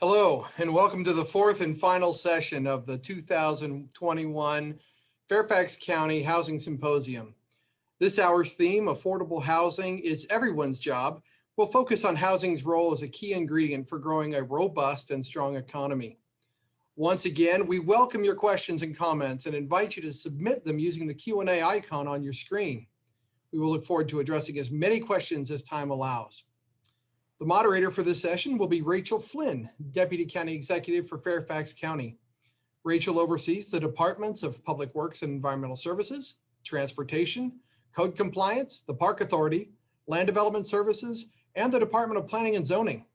Hello, and welcome to the fourth and final session of the 2021 Fairfax County Housing Symposium. This hour's theme, Affordable Housing is Everyone's Job, will focus on housing's role as a key ingredient for growing a robust and strong economy. Once again, we welcome your questions and comments and invite you to submit them using the Q&A icon on your screen. We will look forward to addressing as many questions as time allows. The moderator for this session will be Rachel Flynn, Deputy County Executive for Fairfax County. Rachel oversees the Departments of Public Works and Environmental Services, Transportation, Code Compliance, the Park Authority, Land Development Services, and the Department of Planning and Zoning.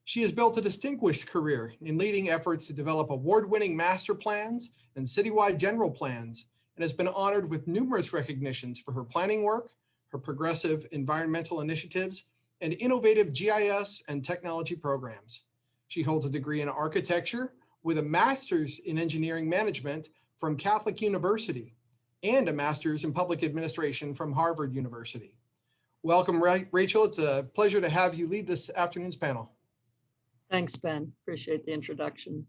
She has built a distinguished career in leading efforts to develop award-winning master plans and citywide general plans, and has been honored with numerous recognitions for her planning work, her progressive environmental initiatives, and innovative GIS and technology programs. She holds a degree in architecture with a master's in engineering management from Catholic University and a master's in public administration from Harvard University. Welcome, Rachel. It's a pleasure to have you lead this afternoon's panel. Thanks, Ben. Appreciate the introduction.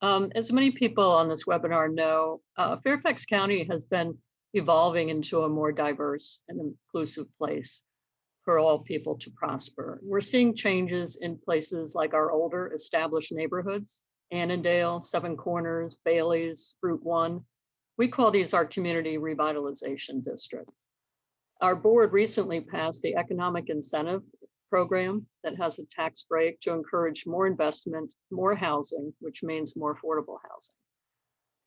As many people on this webinar know, Fairfax County has been evolving into a more diverse and inclusive place for all people to prosper. We're seeing changes in places like our older established neighborhoods, Annandale, Seven Corners, Bailey's, Route 1. We call these our community revitalization districts. Our board recently passed the economic incentive program that has a tax break to encourage more investment, more housing, which means more affordable housing.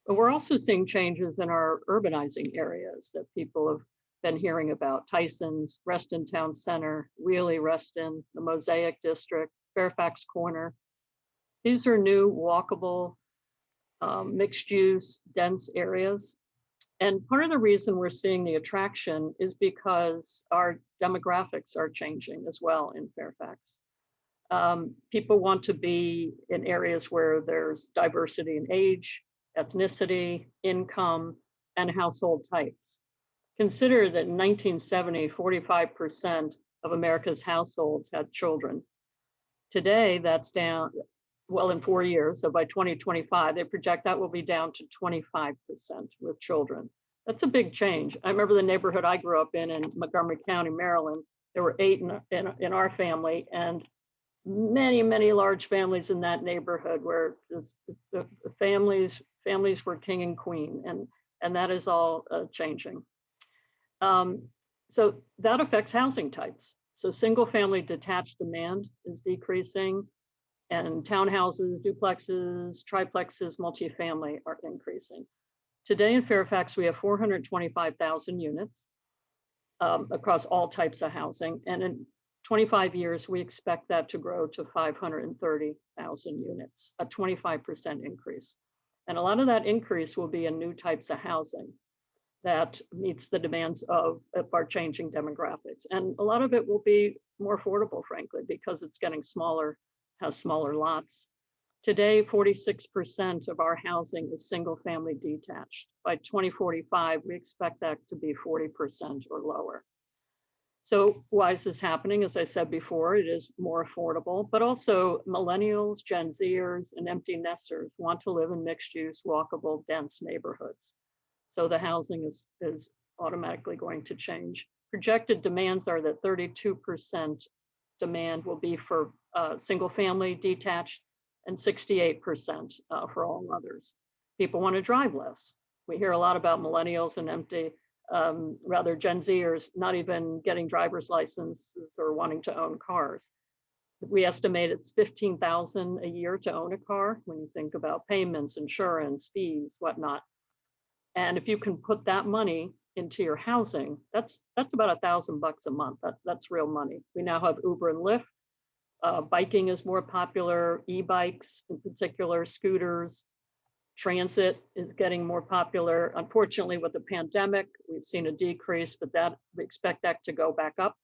But we're also seeing changes in our urbanizing areas that people have been hearing about: Tyson's, Reston Town Center, Wheelie, Reston, the Mosaic District, Fairfax Corner. These are new walkable, mixed use, dense areas. And part of the reason we're seeing the attraction is because our demographics are changing as well in Fairfax. People want to be in areas where there's diversity in age, ethnicity, income, and household types. Consider that in 1970, 45% of America's households had children. Today, that's down, well, in 4 years, so by 2025, they project that will be down to 25% with children. That's a big change. I remember the neighborhood I grew up in Montgomery County, Maryland. There were 8 in our family, and many, many large families in that neighborhood where the families were king and queen, and that is all changing. So that affects housing types. So single family detached demand is decreasing, and townhouses, duplexes, triplexes, multifamily are increasing. Today in Fairfax, we have 425,000 units across all types of housing. And in 25 years, we expect that to grow to 530,000 units, a 25% increase. And a lot of that increase will be in new types of housing that meets the demands of our changing demographics. And a lot of it will be more affordable, frankly, because it's getting smaller, has smaller lots. Today, 46% of our housing is single family detached. By 2045, we expect that to be 40% or lower. So why is this happening? As I said before, it is more affordable, but also millennials, Gen Zers, and empty nesters want to live in mixed use, walkable, dense neighborhoods. So the housing is automatically going to change. Projected demands are that 32% demand will be for single family detached and 68% for all others. People want to drive less. We hear a lot about millennials and rather Gen Zers not even getting driver's licenses or wanting to own cars. We estimate it's $15,000 a year to own a car when you think about payments, insurance, fees, whatnot. And if you can put that money into your housing, that's about $1,000 a month. That's real money. We now have Uber and Lyft. Biking is more popular, e-bikes in particular, scooters. Transit is getting more popular. Unfortunately, with the pandemic, we've seen a decrease, but we expect that to go back up.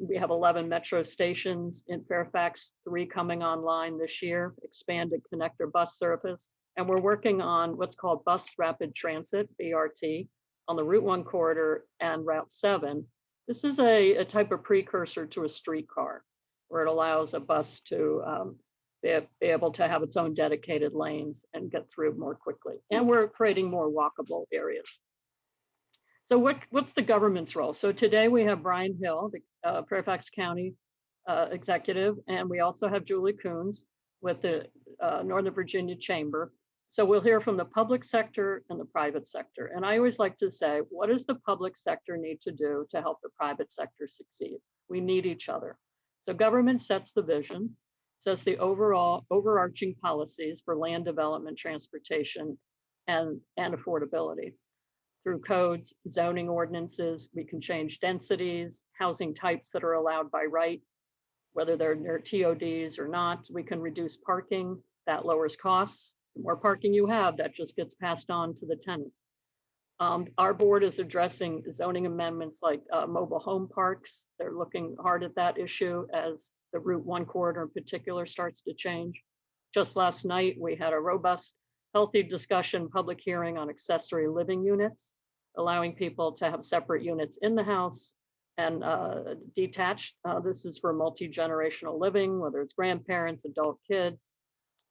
We have 11 metro stations in Fairfax, 3 coming online this year, expanded connector bus service. And we're working on what's called Bus Rapid Transit, BRT, on the Route 1 corridor and Route 7. This is a type of precursor to a streetcar, where it allows a bus to be able to have its own dedicated lanes and get through more quickly. And we're creating more walkable areas. So what's the government's role? So today we have Brian Hill, the Fairfax County executive, and we also have Julie Coons with the Northern Virginia Chamber. So we'll hear from the public sector and the private sector. And I always like to say, what does the public sector need to do to help the private sector succeed? We need each other. So government sets the vision, sets the overall overarching policies for land development, transportation, and affordability. Through codes, zoning ordinances, we can change densities, housing types that are allowed by right, whether they're near TODs or not. We can reduce parking, that lowers costs. The more parking you have, that just gets passed on to the tenant. Our board is addressing zoning amendments like mobile home parks. They're looking hard at that issue as the Route 1 corridor in particular starts to change. Just last night, we had a robust, healthy discussion, public hearing on accessory living units, allowing people to have separate units in the house and detached. This is for multi-generational living, whether it's grandparents, adult kids,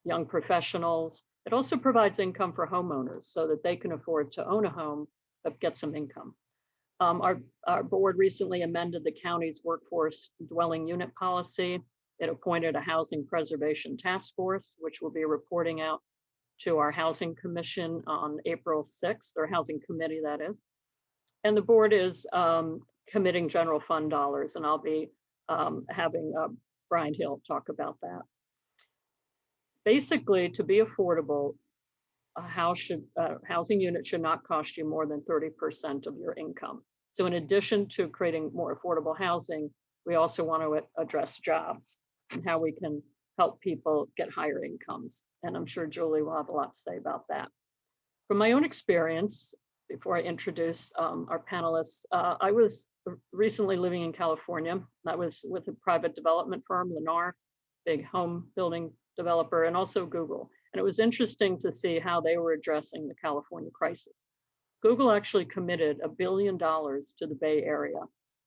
young professionals. It also provides income for homeowners so that they can afford to own a home, but get some income. Our board recently amended the county's workforce dwelling unit policy. It appointed a housing preservation task force, which will be reporting out to our housing commission on April 6th, or housing committee, that is. And the board is committing general fund dollars, and I'll be having Brian Hill talk about that. Basically, to be affordable, a housing unit should not cost you more than 30% of your income. So in addition to creating more affordable housing, we also want to address jobs and how we can help people get higher incomes. And I'm sure Julie will have a lot to say about that. From my own experience, before I introduce our panelists, I was recently living in California. I was with a private development firm, Leonard, big home building developer, and also Google. And it was interesting to see how they were addressing the California crisis. Google actually committed $1 billion to the Bay Area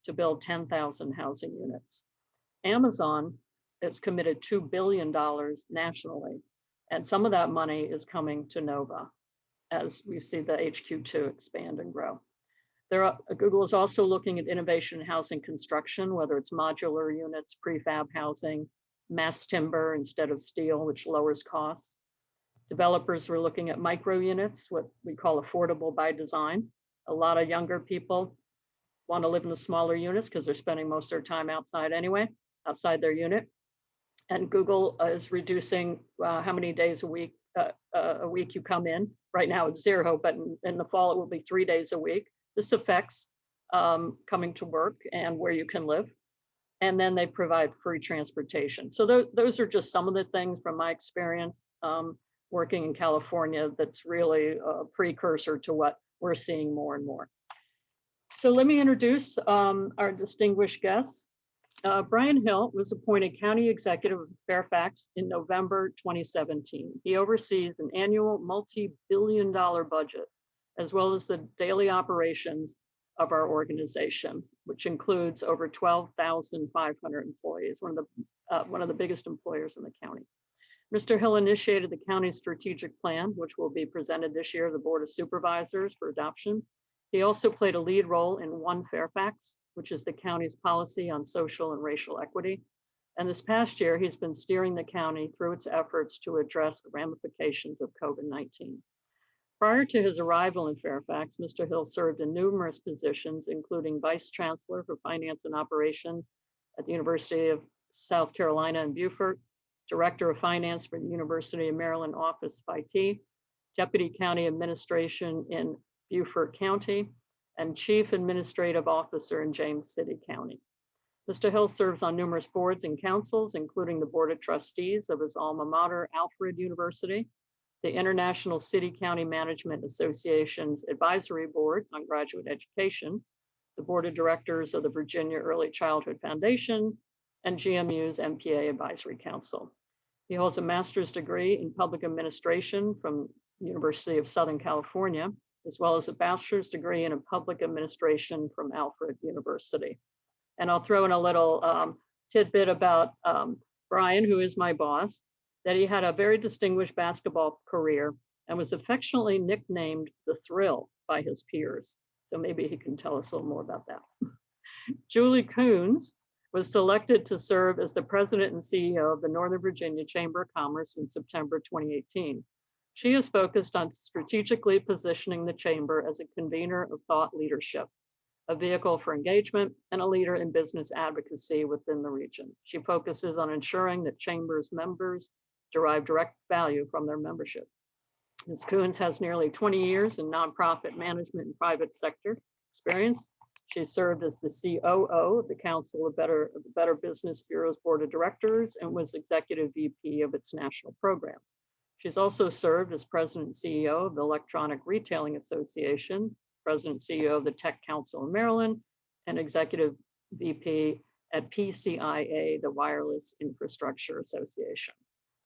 to build 10,000 housing units. Amazon has committed $2 billion nationally, and some of that money is coming to Nova as we see the HQ2 expand and grow. Google is also looking at innovation in housing construction, whether it's modular units, prefab housing, mass timber instead of steel, which lowers costs. Developers were looking at micro units, what we call affordable by design. A lot of younger people want to live in the smaller units because they're spending most of their time outside anyway, outside their unit. And Google is reducing how many days a week you come in. Right now it's 0, but in the fall it will be 3 days a week. This affects coming to work and where you can live. And then they provide free transportation. So those are just some of the things from my experience working in California that's really a precursor to what we're seeing more and more. So let me introduce our distinguished guests. Brian Hill was appointed County Executive of Fairfax in November 2017. He oversees an annual multi-billion-dollar budget, as well as the daily operations of our organization, which includes over 12,500 employees, one of the biggest employers in the county. Mr. Hill initiated the county's strategic plan, which will be presented this year to the Board of Supervisors for adoption. He also played a lead role in One Fairfax, which is the county's policy on social and racial equity. And this past year, he's been steering the county through its efforts to address the ramifications of COVID-19. Prior to his arrival in Fairfax, Mr. Hill served in numerous positions, including Vice Chancellor for Finance and Operations at the University of South Carolina in Beaufort, Director of Finance for the University of Maryland Office of IT, Deputy County Administration in Beaufort County, and Chief Administrative Officer in James City County. Mr. Hill serves on numerous boards and councils, including the Board of Trustees of his alma mater, Alfred University, the International City County Management Association's Advisory Board on Graduate Education, the Board of Directors of the Virginia Early Childhood Foundation, and GMU's MPA Advisory Council. He holds a master's degree in public administration from the University of Southern California, as well as a bachelor's degree in public administration from Alfred University. And I'll throw in a little tidbit about Brian, who is my boss. that he had a very distinguished basketball career and was affectionately nicknamed the Thrill by his peers. So maybe he can tell us a little more about that. Julie Coons was selected to serve as the president and CEO of the Northern Virginia Chamber of Commerce in September 2018. She is focused on strategically positioning the chamber as a convener of thought leadership, a vehicle for engagement, and a leader in business advocacy within the region. She focuses on ensuring that chamber's members derive direct value from their membership. Ms. Coons has nearly 20 years in nonprofit management and private sector experience. She served as the COO of the Council of the Better Business Bureau's Board of Directors and was executive VP of its national program. She's also served as president and CEO of the Electronic Retailing Association, president and CEO of the Tech Council of Maryland, and executive VP at PCIA, the Wireless Infrastructure Association.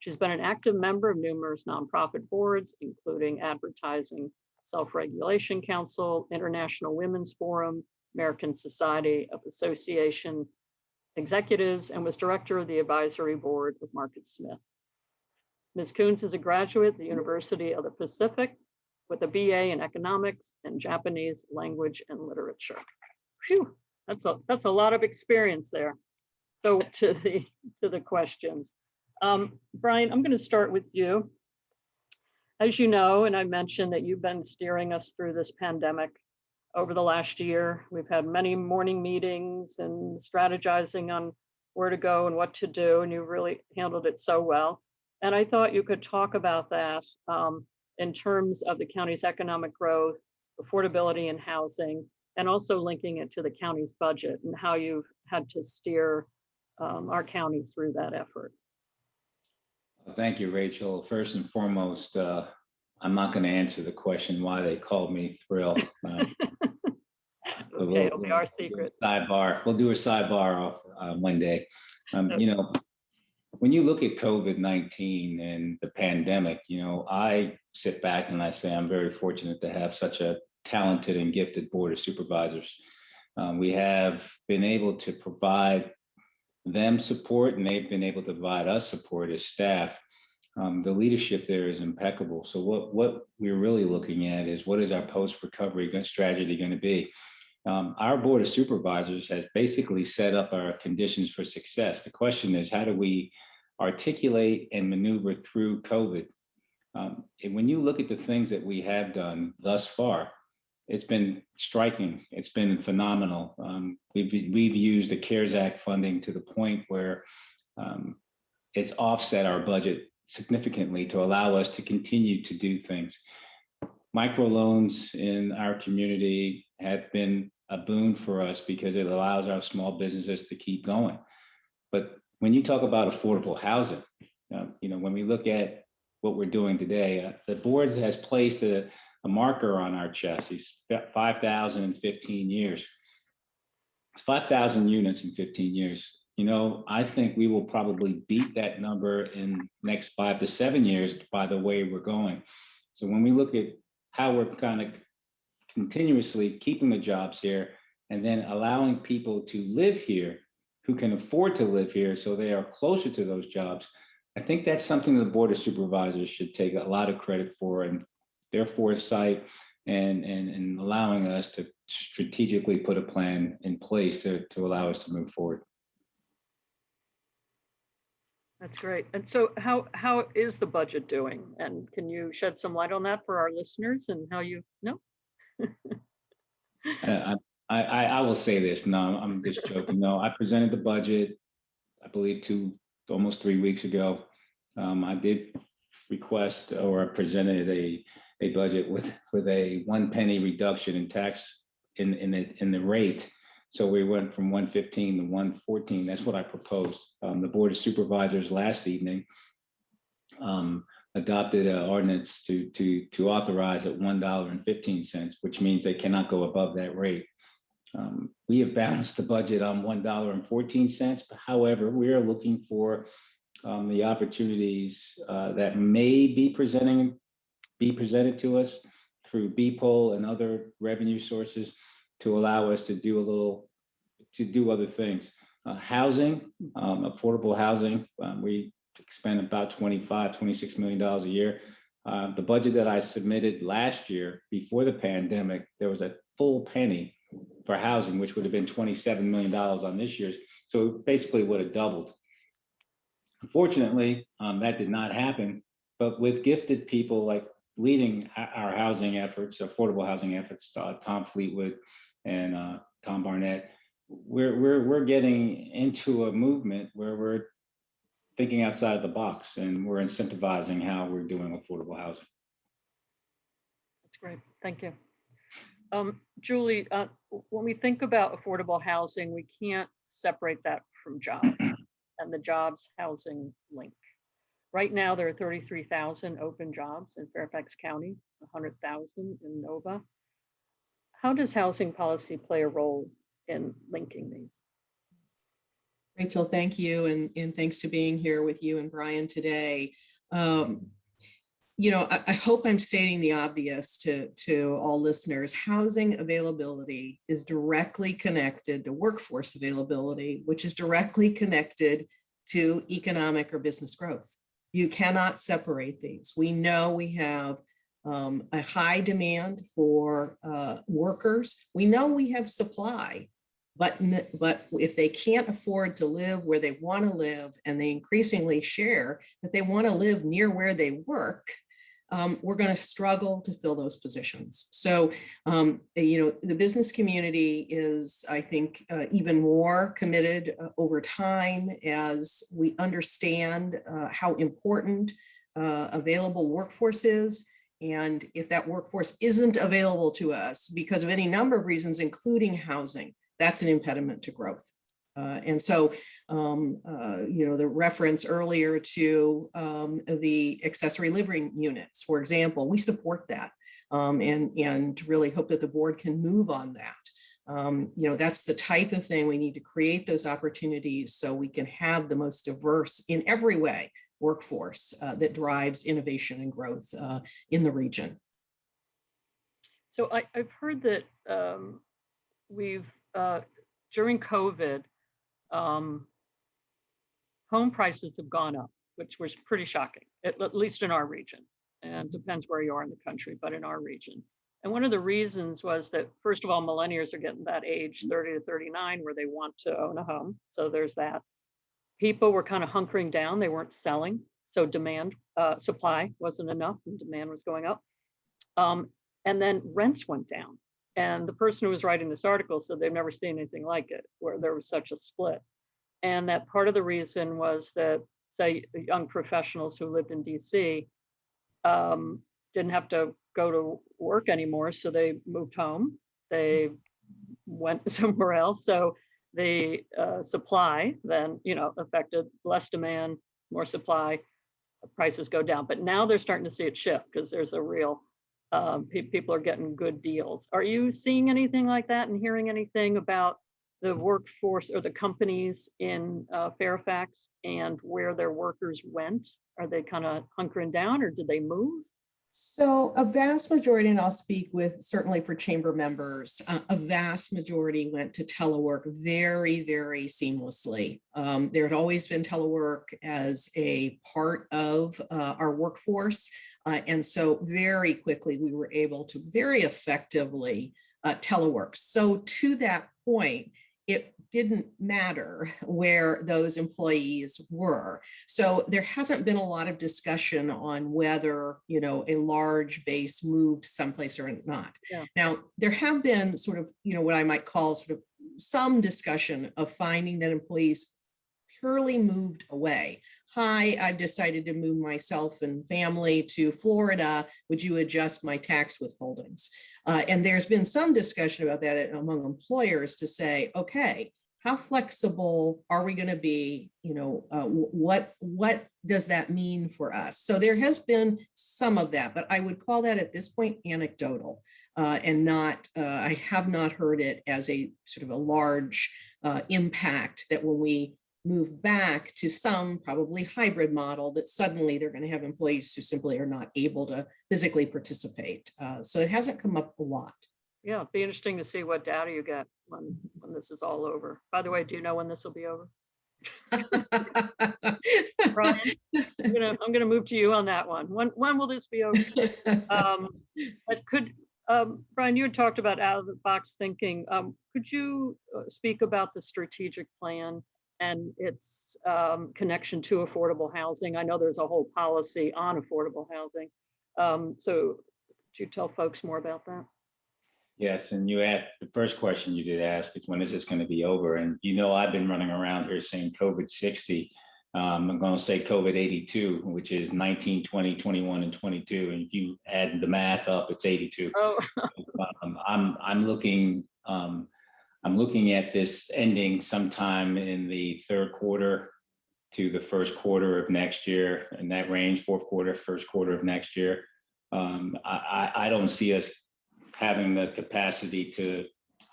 She's been an active member of numerous nonprofit boards, including Advertising Self-Regulation Council, International Women's Forum, American Society of Association Executives, and was director of the advisory board of Market Smith. Ms. Coons is a graduate of the University of the Pacific with a BA in economics and Japanese language and literature. Phew, that's a lot of experience there. So to the questions. Brian, I'm going to start with you. As you know, and I mentioned that you've been steering us through this pandemic over the last year. We've had many morning meetings and strategizing on where to go and what to do, and you really handled it so well. And I thought you could talk about that in terms of the county's economic growth, affordability and housing, and also linking it to the county's budget and how you've had to steer our county through that effort. Thank you, Rachel. First and foremost, I'm not going to answer the question why they called me Thrill. Okay, it'll be our secret. Sidebar. We'll do a sidebar one day. You know, when you look at COVID-19 and the pandemic, you know, I sit back and I say I'm very fortunate to have such a talented and gifted board of supervisors. We have been able to provide them support, and they've been able to provide us support as staff. The leadership there is impeccable. So what we're really looking at is, what is our post-recovery strategy going to be? Our board of supervisors has basically set up our conditions for success. The question is, how do we articulate and maneuver through COVID? And when you look at the things that we have done thus far, it's been striking. It's been phenomenal. We've used the CARES Act funding to the point where it's offset our budget significantly to allow us to continue to do things. Microloans in our community have been a boon for us because it allows our small businesses to keep going. But when you talk about affordable housing, you know, when we look at what we're doing today, the board has placed a marker on our chassis, 5,000 in 15 years. 5,000 units in 15 years. You know, I think we will probably beat that number in next 5 to 7 years by the way we're going. So when we look at how we're kind of continuously keeping the jobs here and then allowing people to live here who can afford to live here so they are closer to those jobs, I think that's something the Board of Supervisors should take a lot of credit for, and their foresight and allowing us to strategically put a plan in place to allow us to move forward. That's great. And so how is the budget doing? And can you shed some light on that for our listeners and how you know? I will say this. No, I'm just joking. No, I presented the budget, I believe almost 3 weeks ago. I did request or presented a budget with a 1 penny reduction in tax in the rate. So we went from 115 to 114. That's what I proposed. The Board of Supervisors last evening adopted an ordinance to authorize at $1.15, which means they cannot go above that rate. We have balanced the budget on $1.14. However, we are looking for the opportunities that may be presented to us through BPOL and other revenue sources to allow us to do other things. Housing, affordable housing. We spend about $26 million a year. The budget that I submitted last year before the pandemic, there was a full penny for housing, which would have been $27 million on this year's. So basically would have doubled. Unfortunately, that did not happen, but with gifted people like leading our housing efforts, affordable housing efforts, Tom Fleetwood and Tom Barnett, we're getting into a movement where we're thinking outside the box and we're incentivizing how we're doing affordable housing. That's great. Thank you. Julie, when we think about affordable housing, we can't separate that from jobs and the jobs housing link. Right now, there are 33,000 open jobs in Fairfax County, 100,000 in Nova. How does housing policy play a role in linking these? Rachel, thank you. And thanks to being here with you and Brian today. I hope I'm stating the obvious to all listeners. Housing availability is directly connected to workforce availability, which is directly connected to economic or business growth. You cannot separate these. We know we have a high demand for workers. We know we have supply, but if they can't afford to live where they want to live, and they increasingly share that they want to live near where they work, we're going to struggle to fill those positions. So, the business community is, I think, even more committed over time as we understand how important available workforce is. And if that workforce isn't available to us because of any number of reasons, including housing, that's an impediment to growth. The reference earlier to the accessory living units, for example, we support that and really hope that the board can move on that. That's the type of thing we need to create, those opportunities so we can have the most diverse in every way workforce that drives innovation and growth in the region. So I've heard that during COVID, home prices have gone up, which was pretty shocking, at least in our region, and depends where you are in the country, but in our region. And one of the reasons was that, first of all, millennials are getting that age, 30 to 39, where they want to own a home. So there's that. People were kind of hunkering down. They weren't selling. So supply wasn't enough and demand was going up. And then rents went down. And the person who was writing this article said they've never seen anything like it, where there was such a split. And that part of the reason was that, say, young professionals who lived in DC didn't have to go to work anymore. So they moved home. They went somewhere else. So the supply then, affected less demand, more supply, prices go down. But now they're starting to see it shift because there's a real, people are getting good deals. Are you seeing anything like that and hearing anything about the workforce or the companies in Fairfax and where their workers went? Are they kind of hunkering down or did they move? So a vast majority, and I'll speak with certainly for chamber members, a vast majority went to telework very, very seamlessly. There had always been telework as a part of our workforce. And so very quickly, we were able to very effectively telework. So to that point, it didn't matter where those employees were. So there hasn't been a lot of discussion on whether, a large base moved someplace or not. Yeah. Now, there have been sort of, what I might call sort of some discussion of finding that employees purely moved away. Hi, I've decided to move myself and family to Florida. Would you adjust my tax withholdings? And there's been some discussion about that among employers to say, okay, how flexible are we going to be? What does that mean for us? So there has been some of that, but I would call that at this point anecdotal and not, I have not heard it as a sort of a large impact that when we move back to some probably hybrid model that suddenly they're going to have employees who simply are not able to physically participate. So it hasn't come up a lot. Yeah, it'd be interesting to see what data you get when this is all over. By the way, do you know when this will be over? Brian, I'm gonna move to you on that one. When will this be over? But Brian, you had talked about out of the box thinking. Could you speak about the strategic plan and its connection to affordable housing? I know there's a whole policy on affordable housing. So could you tell folks more about that? Yes, and you asked, the first question you did ask is, when is this going to be over? And I've been running around here saying COVID 60. I'm going to say COVID 82, which is 19, 20, 21, and 22. And if you add the math up, it's 82. Oh. I'm looking at this ending sometime in the third quarter to the first quarter of next year, in that range, fourth quarter, first quarter of next year. I don't see us having the capacity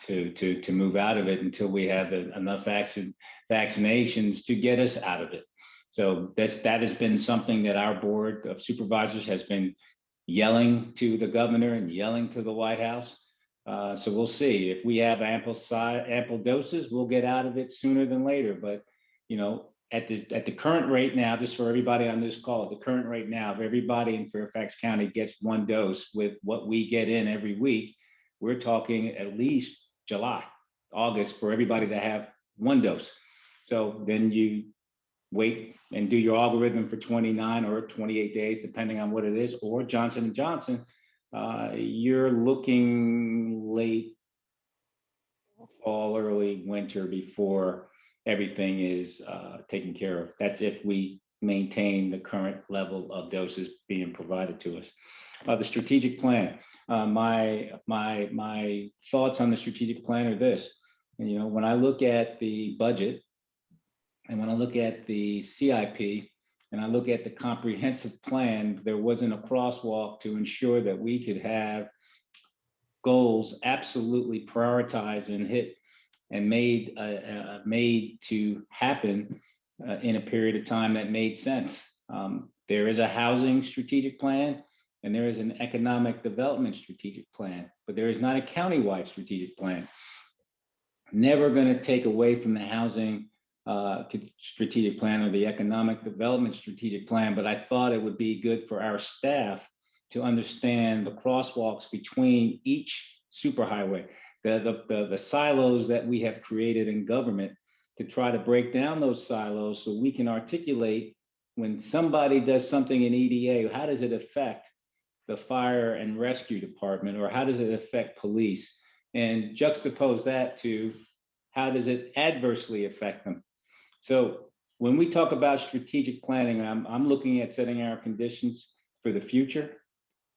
to move out of it until we have enough vaccinations to get us out of it. So that has been something that our board of supervisors has been yelling to the governor and yelling to the White House. So we'll see. If we have ample doses, we'll get out of it sooner than later. But at the current rate now, just for everybody on this call, at the current rate now, if everybody in Fairfax County gets one dose with what we get in every week, we're talking at least July, August for everybody to have one dose. So then you wait and do your algorithm for 29 or 28 days, depending on what it is, or Johnson & Johnson, you're looking late fall, early winter before everything is taken care of. That's if we maintain the current level of doses being provided to us. The strategic plan. My thoughts on the strategic plan are this. When I look at the budget and when I look at the CIP and I look at the comprehensive plan, there wasn't a crosswalk to ensure that we could have goals absolutely prioritized and hit and made to happen in a period of time that made sense. There is a housing strategic plan and there is an economic development strategic plan, but there is not a countywide strategic plan. Never going to take away from the housing strategic plan or the economic development strategic plan, but I thought it would be good for our staff to understand the crosswalks between each superhighway. The silos that we have created in government, to try to break down those silos so we can articulate when somebody does something in EDA, how does it affect the fire and rescue department, or how does it affect police? And juxtapose that to how does it adversely affect them? So when we talk about strategic planning, I'm looking at setting our conditions for the future.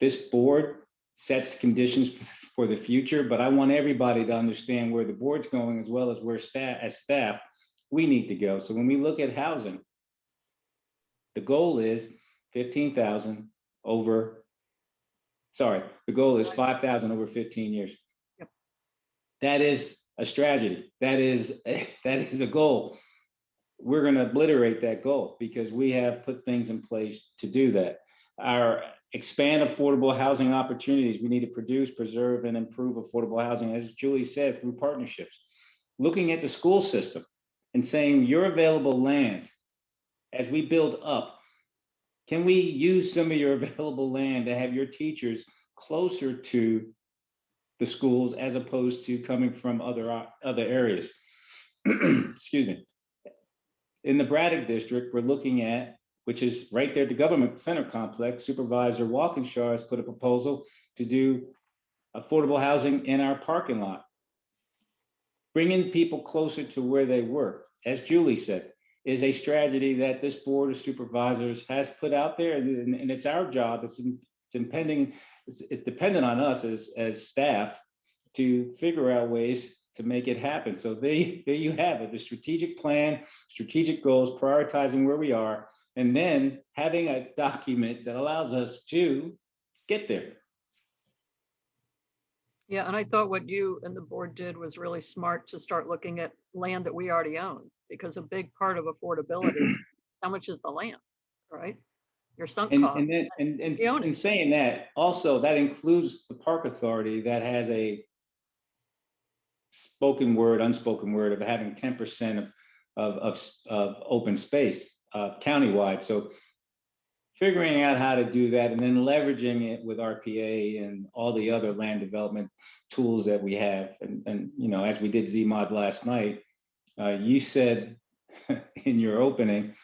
This board sets conditions for the future, but I want everybody to understand where the board's going, as well as where staff we need to go. So when we look at housing, the goal is 15,000 over, sorry, the goal is 5,000 over 15 years. Yep. That is a strategy. That is a goal. We're going to obliterate that goal because we have put things in place to do that. Our expand affordable housing opportunities. We need to produce, preserve, and improve affordable housing, as Julie said, through partnerships. Looking at the school system and saying your available land, as we build up, can we use some of your available land to have your teachers closer to the schools as opposed to coming from other areas? Excuse me. In the Braddock district, we're looking at, which is right there at the government center complex, Supervisor Walkinshaw has put a proposal to do affordable housing in our parking lot. Bringing people closer to where they work, as Julie said, is a strategy that this board of supervisors has put out there, and it's our job. It's dependent on us as staff to figure out ways to make it happen. So there you have it, the strategic plan, strategic goals, prioritizing where we are, and then having a document that allows us to get there. Yeah, and I thought what you and the board did was really smart to start looking at land that we already own, because a big part of affordability is how much is the land, right? Your sunk cost. And saying that, also that includes the park authority that has a spoken word, unspoken word of having 10% of open space. countywide. So figuring out how to do that and then leveraging it with RPA and all the other land development tools that we have. And you know, as we did ZMod last night, you said in your opening,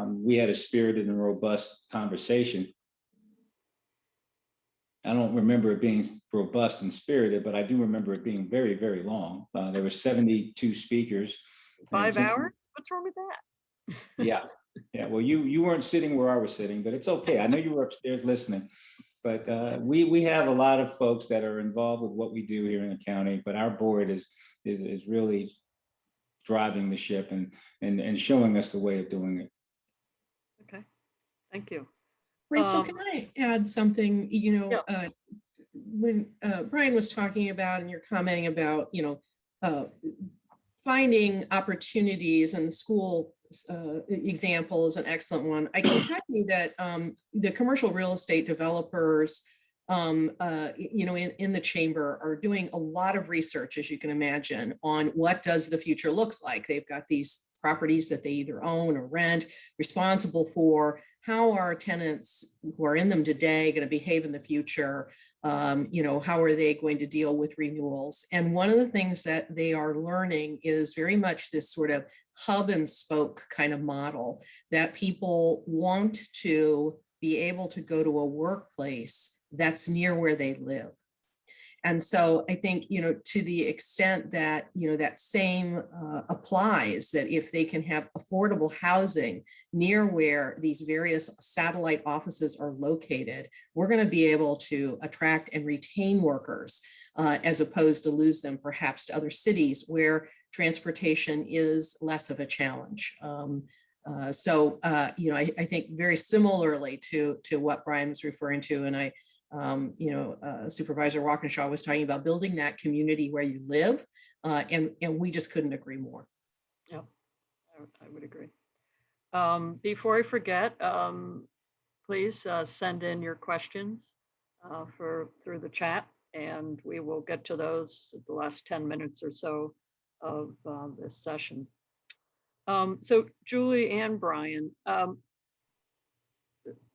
we had a spirited and robust conversation. I don't remember it being robust and spirited, but I do remember it being very, very long. There were 72 speakers. 5 hours? What's wrong with that? Yeah. Yeah. Well, you weren't sitting where I was sitting, but it's okay. I know you were upstairs listening. But we have a lot of folks that are involved with what we do here in the county, but our board is really driving the ship and showing us the way of doing it. Okay, thank you. Rachel, can I add something? You know, Yeah. When Brian was talking about, and you're commenting about, you know, finding opportunities, and the school example is an excellent one. I can tell you that the commercial real estate developers, you know, in the chamber are doing a lot of research, as you can imagine, on what does the future looks like. They've got these properties that they either own or rent, responsible for how are tenants who are in them today going to behave in the future. You know, how are they going to deal with renewals? And one of the things that they are learning is very much this sort of hub and spoke kind of model, that people want to be able to go to a workplace that's near where they live. And so I think, you know, to the extent that, you know, that same applies, that if they can have affordable housing near where these various satellite offices are located, we're going to be able to attract and retain workers as opposed to lose them perhaps to other cities where transportation is less of a challenge. So, you know, I think very similarly to what Brian was referring to, and you know, Supervisor Walkinshaw was talking about building that community where you live, and we just couldn't agree more. Yeah, I would agree. Before I forget, please send in your questions through the chat, and we will get to those at the last 10 minutes or so of this session. So Julie and Brian,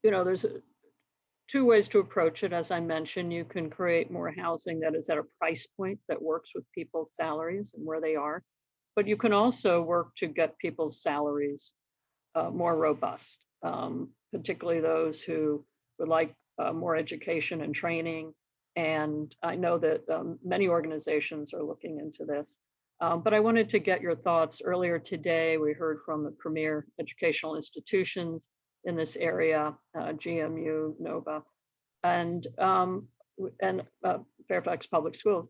you know, there's two ways to approach it. As I mentioned, you can create more housing that is at a price point that works with people's salaries and where they are, but you can also work to get people's salaries more robust, particularly those who would like more education and training. And I know that many organizations are looking into this. But I wanted to get your thoughts. Earlier today, we heard from the premier educational institutions in this area, GMU, Nova, and Fairfax Public Schools.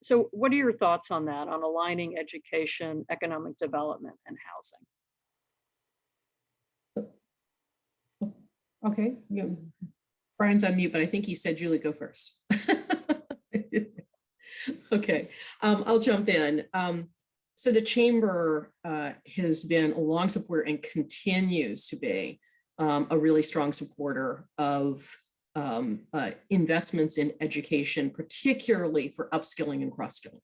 So what are your thoughts on that, on aligning education, economic development, and housing? Okay, Brian's on mute, but I think he said Julie go first. Okay, I'll jump in. So the chamber has been a long supporter and continues to be a really strong supporter of investments in education, particularly for upskilling and cross-skilling.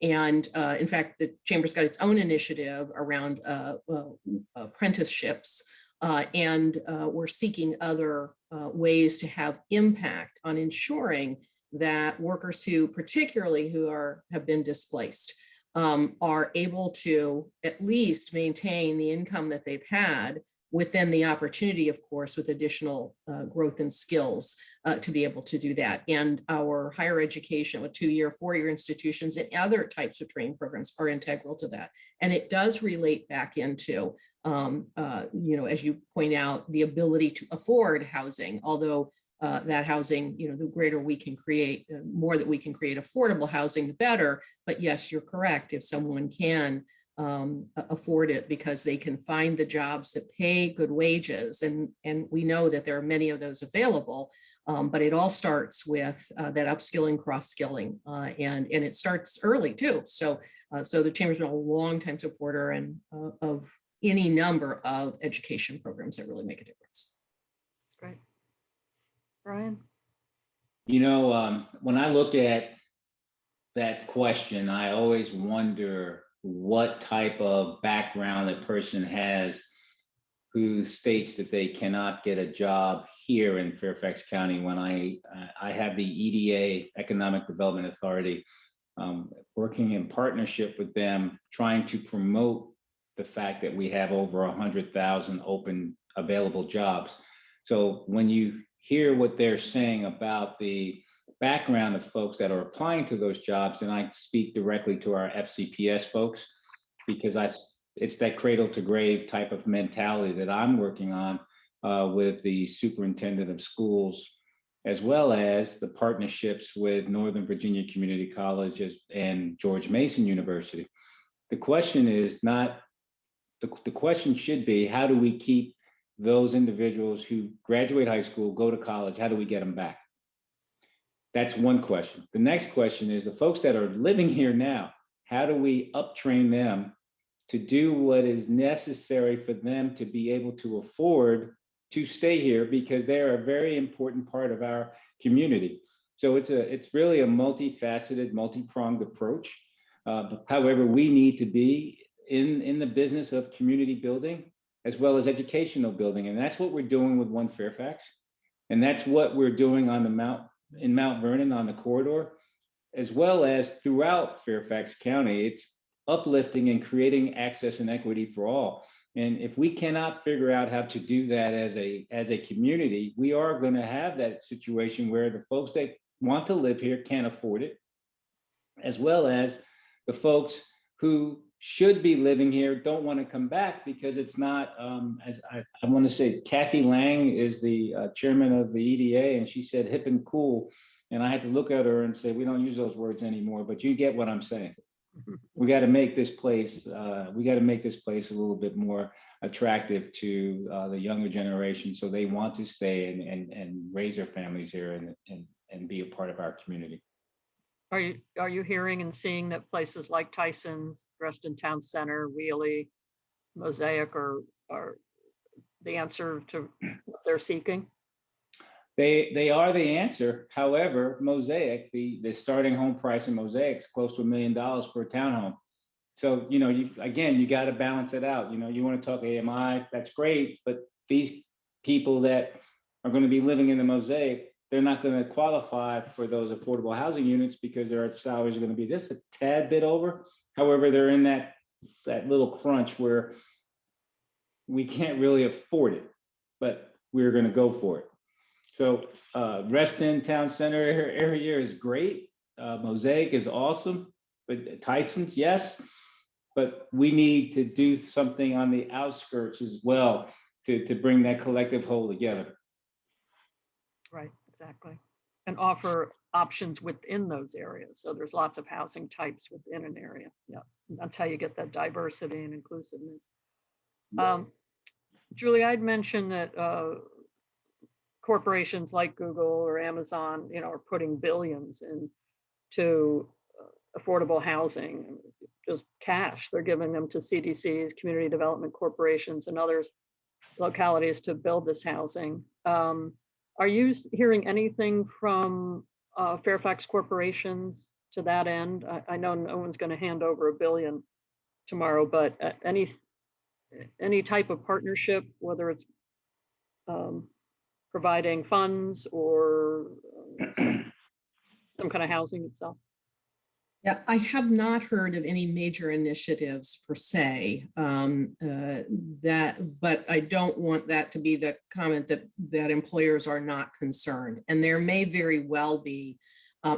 And in fact, the chamber's got its own initiative around apprenticeships, and we're seeking other ways to have impact on ensuring that workers particularly who have been displaced are able to at least maintain the income that they've had, within the opportunity, of course, with additional growth and skills to be able to do that. And our higher education with 2-year, 4-year institutions and other types of training programs are integral to that. And it does relate back into, you know, as you point out, the ability to afford housing, although that housing, you know, the greater we can create, more that we can create affordable housing, the better. But yes, you're correct. If someone can afford it because they can find the jobs that pay good wages, and we know that there are many of those available, but it all starts with that upskilling, cross-skilling, and it starts early too. So the chamber's been a long-time supporter and of any number of education programs that really make a difference. Great. Brian? You know, when I look at that question, I always wonder what type of background a person has who states that they cannot get a job here in Fairfax County when I have the EDA, Economic Development Authority, working in partnership with them, trying to promote the fact that we have over 100,000 open available jobs. So when you hear what they're saying about the background of folks that are applying to those jobs, and I speak directly to our FCPS folks, because it's that cradle to grave type of mentality that I'm working on with the superintendent of schools, as well as the partnerships with Northern Virginia Community Colleges and George Mason University. The question is not, the question should be, how do we keep those individuals who graduate high school, go to college, how do we get them back? That's one question. The next question is the folks that are living here now, how do we uptrain them to do what is necessary for them to be able to afford to stay here, because they're a very important part of our community. So it's really a multifaceted, multi-pronged approach. However, we need to be in the business of community building as well as educational building. And that's what we're doing with One Fairfax. And that's what we're doing on in Mount Vernon on the corridor, as well as throughout Fairfax County. It's uplifting and creating access and equity for all. And if we cannot figure out how to do that as a community, we are going to have that situation where the folks that want to live here can't afford it, as well as the folks who should be living here don't want to come back because it's not, as I want to say, Kathy Lang is the chairman of the EDA, and she said hip and cool. And I had to look at her and say, we don't use those words anymore, but you get what I'm saying. We got to make this place, a little bit more attractive to the younger generation, so they want to stay and raise their families here and be a part of our community. Are you hearing and seeing that places like Tyson's, Reston Town Center, Wheelie, Mosaic are the answer to what they're seeking? They are the answer. However, Mosaic, the starting home price in Mosaic is close to $1 million for a townhome. So, you got to balance it out. You want to talk AMI, that's great, but these people that are going to be living in the Mosaic, they're not going to qualify for those affordable housing units because their salaries are going to be just a tad bit over. However, they're in that little crunch where we can't really afford it, but we're going to go for it. So Reston Town Center area is great. Mosaic is awesome, but Tyson's, yes. But we need to do something on the outskirts as well to bring that collective whole together. Right, exactly. And offer options within those areas. So there's lots of housing types within an area. Yeah, that's how you get that diversity and inclusiveness. Julie, I'd mentioned that corporations like Google or Amazon, are putting billions into affordable housing, just cash. They're giving them to CDCs, community development corporations, and other localities to build this housing. Are you hearing anything from Fairfax corporations to that end? I know no one's going to hand over $1 billion tomorrow, but any type of partnership, whether it's providing funds or some kind of housing itself? Yeah, I have not heard of any major initiatives per se, but I don't want that to be the comment that employers are not concerned. And there may very well be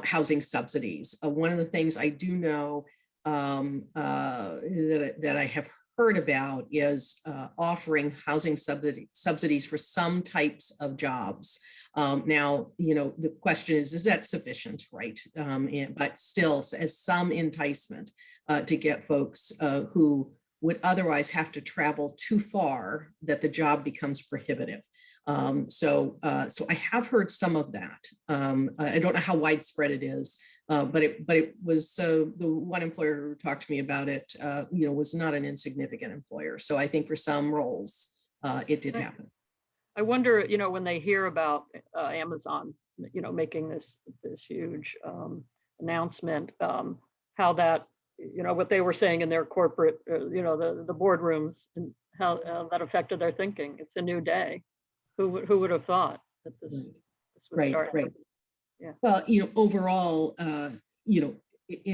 housing subsidies. One of the things I do know that I have heard about is offering housing subsidies for some types of jobs. Now, the question is that sufficient, right? But still, as some enticement to get folks who would otherwise have to travel too far, that the job becomes prohibitive. So I have heard some of that. I don't know how widespread it is, but it was the one employer who talked to me about it, was not an insignificant employer. So I think for some roles, it did happen. I wonder, when they hear about Amazon, making this huge announcement, how that, what they were saying in their corporate, the boardrooms how that affected their thinking. It's a new day. Who would have thought that this would Right, start? right. Yeah. Well, overall, an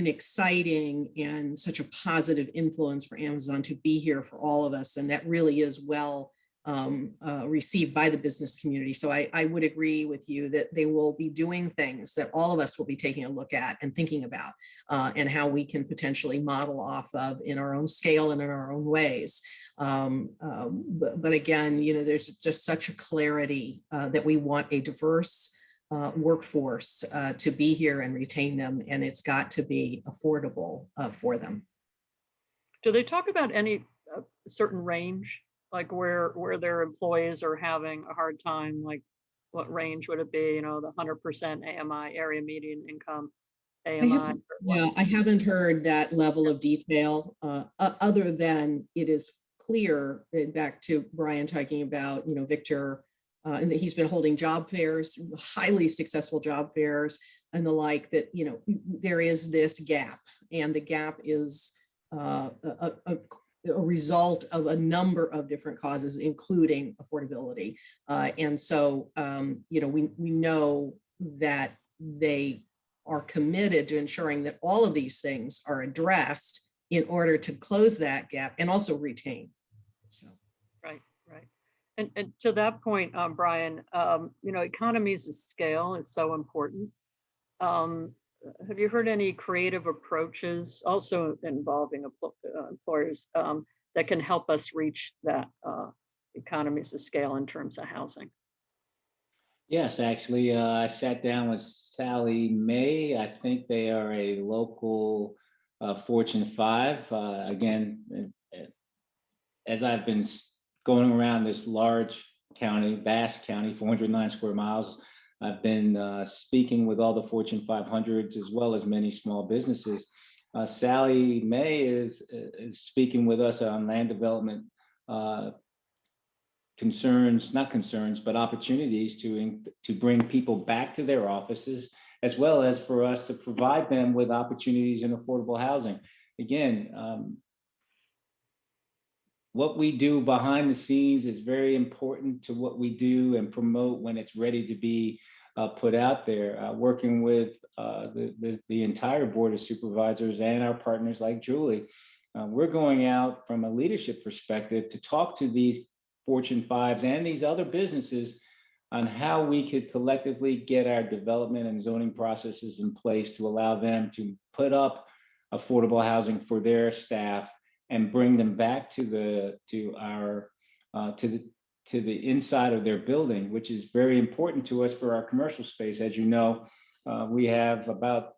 exciting and such a positive influence for Amazon to be here for all of us. And that really is well received by the business community. So I would agree with you that they will be doing things that all of us will be taking a look at and thinking about and how we can potentially model off of in our own scale and in our own ways. But again, there's just such a clarity that we want a diverse workforce to be here and retain them, and it's got to be affordable for them. Do they talk about any certain range, like where their employees are having a hard time? Like, what range would it be? The 100% AMI, area median income, AMI. I haven't heard that level of detail other than it is clear, back to Brian talking about, Victor, and that he's been holding job fairs, highly successful job fairs and the like, that, there is this gap, and the gap is a result of a number of different causes, including affordability. And so, we know that they are committed to ensuring that all of these things are addressed in order to close that gap and also retain. So. Right. And to that point, Brian, economies of scale is so important. Have you heard any creative approaches also involving employers that can help us reach that economies of scale in terms of housing? Yes, actually, I sat down with Sally May. I think they are a local Fortune 5. Again, as I've been going around this large county, vast county, 409 square miles, I've been speaking with all the Fortune 500s as well as many small businesses. Sally May is speaking with us on land development not opportunities to bring people back to their offices, as well as for us to provide them with opportunities in affordable housing. Again, what we do behind the scenes is very important to what we do and promote when it's ready to be put out there. Working with the entire board of supervisors and our partners like Julie, we're going out from a leadership perspective to talk to these Fortune 5s and these other businesses on how we could collectively get our development and zoning processes in place to allow them to put up affordable housing for their staff and bring them back to the inside of their building, which is very important to us for our commercial space. As you know, we have about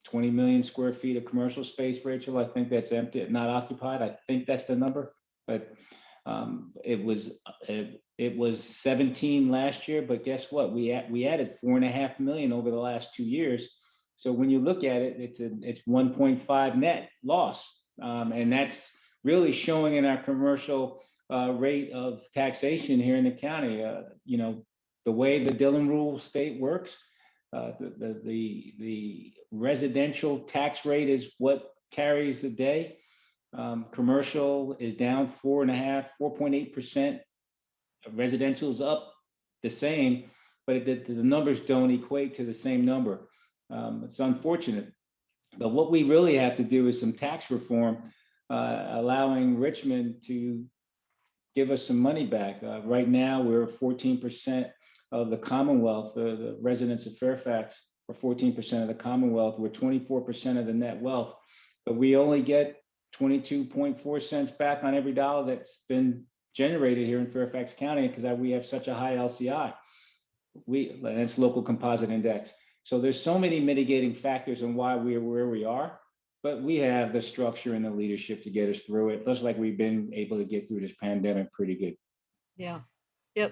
20 million square feet of commercial space, Rachel. I think that's empty, not occupied. I think that's the number, but it was 17 last year. But guess what? We added 4.5 million over the last 2 years. So when you look at it, it's 1.5 net loss. And that's really showing in our commercial rate of taxation here in the county. The way the Dillon Rule state works, the residential tax rate is what carries the day. Commercial is down 4.8%. Residential is up the same, but the numbers don't equate to the same number. It's unfortunate. But what we really have to do is some tax reform, allowing Richmond to give us some money back. Right now, we're 14% of the Commonwealth. The residents of Fairfax are 14% of the Commonwealth. We're 24% of the net wealth, but we only get 22.4 cents back on every dollar that's been generated here in Fairfax County because we have such a high LCI. And it's local composite index. So there's so many mitigating factors on why we're where we are, but we have the structure and the leadership to get us through it. Looks like we've been able to get through this pandemic pretty good. Yeah.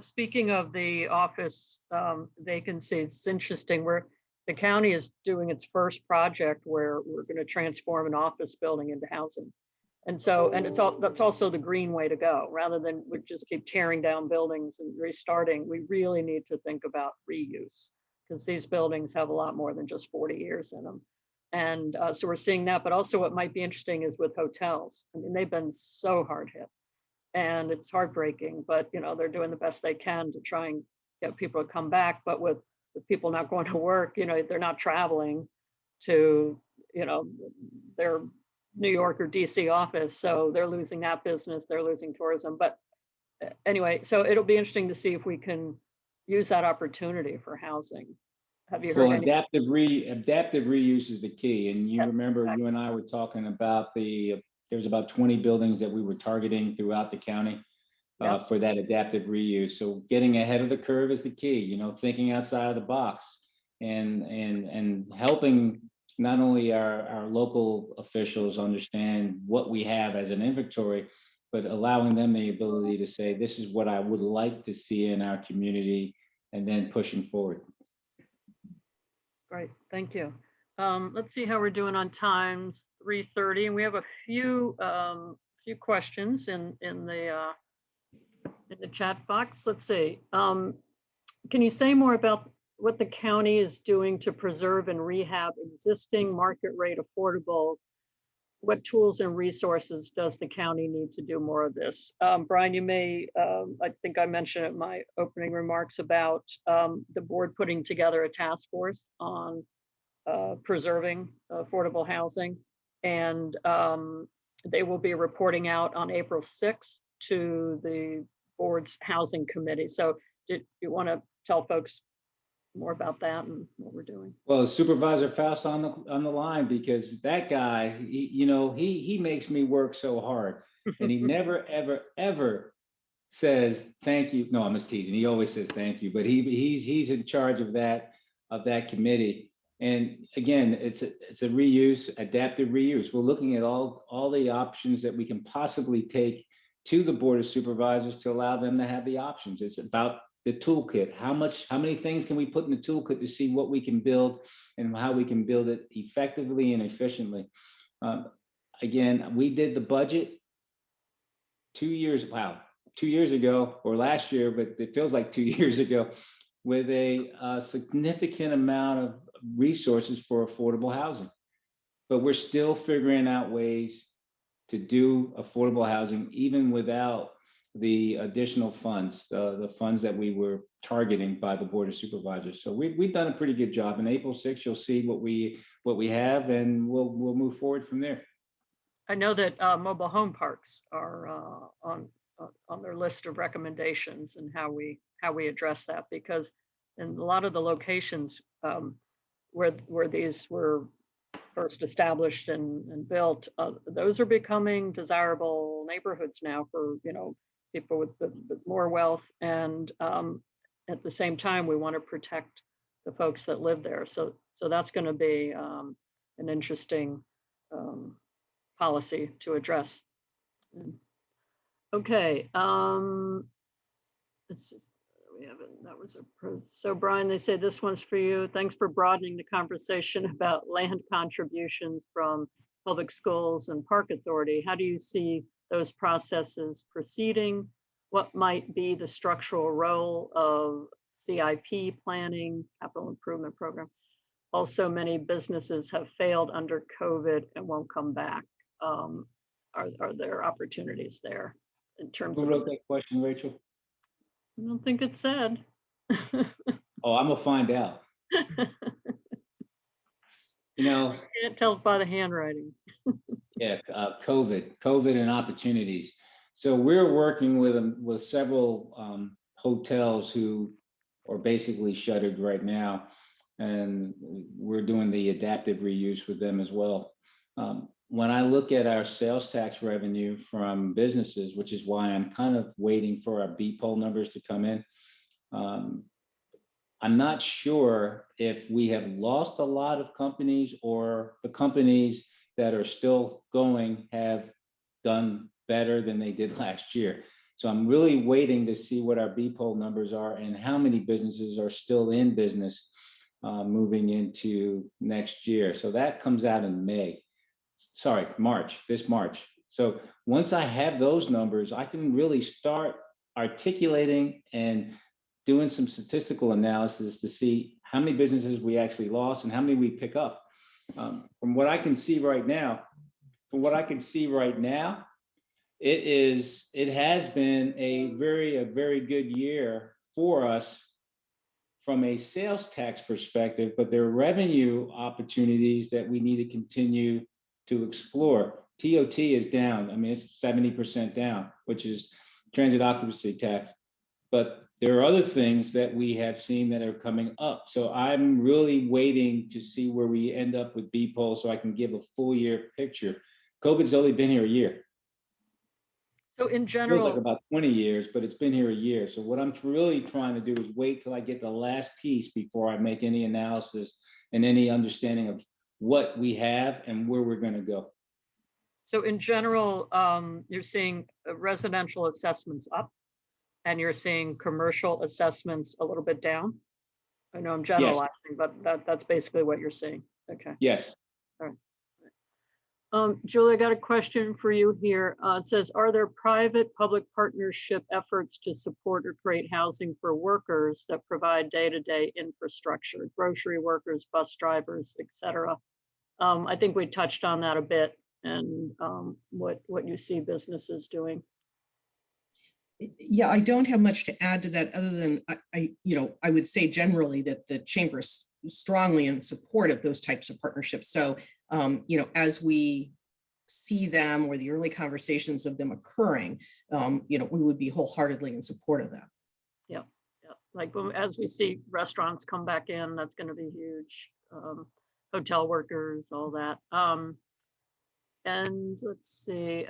Speaking of the office vacancies, it's interesting. The county is doing its first project where we're going to transform an office building into housing. And that's also the green way to go. Rather than we just keep tearing down buildings and restarting, we really need to think about reuse, because these buildings have a lot more than just 40 years in them. And so we're seeing that, but also what might be interesting is with hotels. I mean, they've been so hard hit. and it's heartbreaking, but they're doing the best they can to try and get people to come back. But with people not going to work, they're not traveling to, their New York or DC office. So they're losing that business, they're losing tourism. But anyway, so it'll be interesting to see if we can use that opportunity for housing. Have you heard Well, any? adaptive reuse is the key. And you Yes, remember exactly. you and I were talking about there's about 20 buildings that we were targeting throughout the county Yep. for that adaptive reuse. So getting ahead of the curve is the key, thinking outside of the box and helping not only our local officials understand what we have as an inventory, but allowing them the ability to say, this is what I would like to see in our community, and then pushing forward. Great, thank you. Let's see how we're doing on time. It's 3:30, and we have a few questions in the chat box. Let's see. Can you say more about what the county is doing to preserve and rehab existing market rate affordable? What tools and resources does the county need to do more of this? Brian, you may, I think I mentioned in my opening remarks about the board putting together a task force on preserving affordable housing. And they will be reporting out on April 6th to the board's housing committee. So do you want to tell folks more about that and what we're doing? Well, Supervisor Faust on the line, because that guy, he makes me work so hard, and he never ever says thank you. No, I'm just teasing. He always says thank you, but he's in charge of that committee. And again, it's a reuse, adaptive reuse. We're looking at all the options that we can possibly take to the Board of Supervisors to allow them to have the options. It's about the toolkit. How many things can we put in the toolkit to see what we can build and how we can build it effectively and efficiently? Again, we did the budget 2 years ago or last year, but it feels like 2 years ago, with a significant amount of resources for affordable housing. But we're still figuring out ways to do affordable housing even without the additional funds, the funds that we were targeting by the Board of Supervisors. So we've done a pretty good job. In April 6th, you'll see what we have, and we'll move forward from there. I know that mobile home parks are on their list of recommendations and how we address that, because in a lot of the locations where these were first established and built, those are becoming desirable neighborhoods now for people with more wealth, and at the same time we want to protect the folks that live there. So that's going to be an interesting policy to address. Okay, we haven't. That was so Brian, they say this one's for you. Thanks for broadening the conversation about land contributions from public schools and park authority. How do you see those processes proceeding? What might be the structural role of CIP planning, capital improvement program? Also, many businesses have failed under COVID and won't come back. Are there opportunities there in terms Who of? wrote that question, Rachel? I don't think it said. Oh, I'm gonna find out. Can't tell by the handwriting. Yeah, COVID and opportunities. So we're working with several hotels who are basically shuttered right now, and we're doing the adaptive reuse with them as well. When I look at our sales tax revenue from businesses, which is why I'm kind of waiting for our B poll numbers to come in, I'm not sure if we have lost a lot of companies or the companies that are still going have done better than they did last year. So I'm really waiting to see what our B poll numbers are and how many businesses are still in business moving into next year. So that comes out in March, this March. So once I have those numbers, I can really start articulating and doing some statistical analysis to see how many businesses we actually lost and how many we pick up. From what I can see right now, it has been a very good year for us from a sales tax perspective, but there are revenue opportunities that we need to continue to explore. TOT is down. I mean, it's 70% down, which is transit occupancy tax. But there are other things that we have seen that are coming up. So I'm really waiting to see where we end up with BPOL so I can give a full year picture. COVID's only been here a year. So in Feels general, like about 20 years, but it's been here a year. So what I'm really trying to do is wait till I get the last piece before I make any analysis and any understanding of what we have and where we're going to go. so in general, you're seeing residential assessments up and you're seeing commercial assessments a little bit down. I know I'm generalizing, but that's basically what you're seing. Okay. Yes. Julie, I got a question for you here. It says, are there private-public partnership efforts to support or create housing for workers that provide day-to-day infrastructure, grocery workers, bus drivers, et cetera? I think we touched on that a bit and what you see businesses doing. Yeah, I don't have much to add to that other than I would say generally that the chamber is strongly in support of those types of partnerships. So, as we see them or the early conversations of them occurring, we would be wholeheartedly in support of that. Yeah. Like as we see restaurants come back in, that's going to be huge. Hotel workers, all that. And let's see.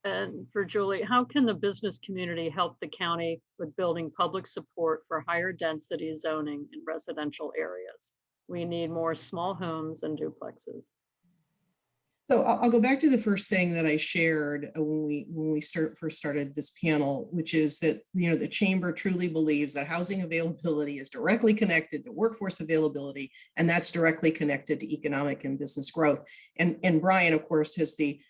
And for Julie, how can the business community help the county with building public support for higher density zoning in residential areas? We need more small homes and duplexes. So I'll go back to the first thing that I shared when we first started this panel, which is that the chamber truly believes that housing availability is directly connected to workforce availability, and that's directly connected to economic and business growth. And Brian, of course, has the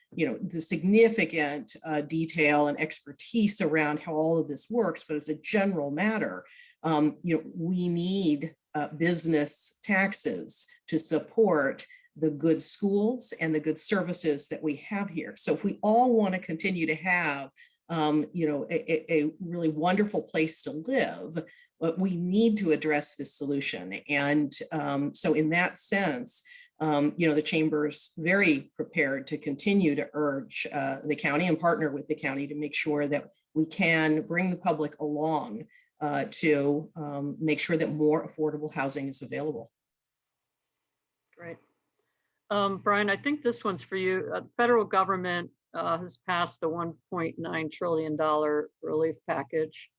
significant detail and expertise around how all of this works. But as a general matter, we need business taxes to support the good schools and the good services that we have here. So if we all want to continue to have, a really wonderful place to live, but we need to address this solution. And so in that sense, the chamber's very prepared to continue to urge the county and partner with the county to make sure that we can bring the public along to make sure that more affordable housing is available. Great. Brian, I think this one's for you. The federal government has passed the $1.9 trillion relief package.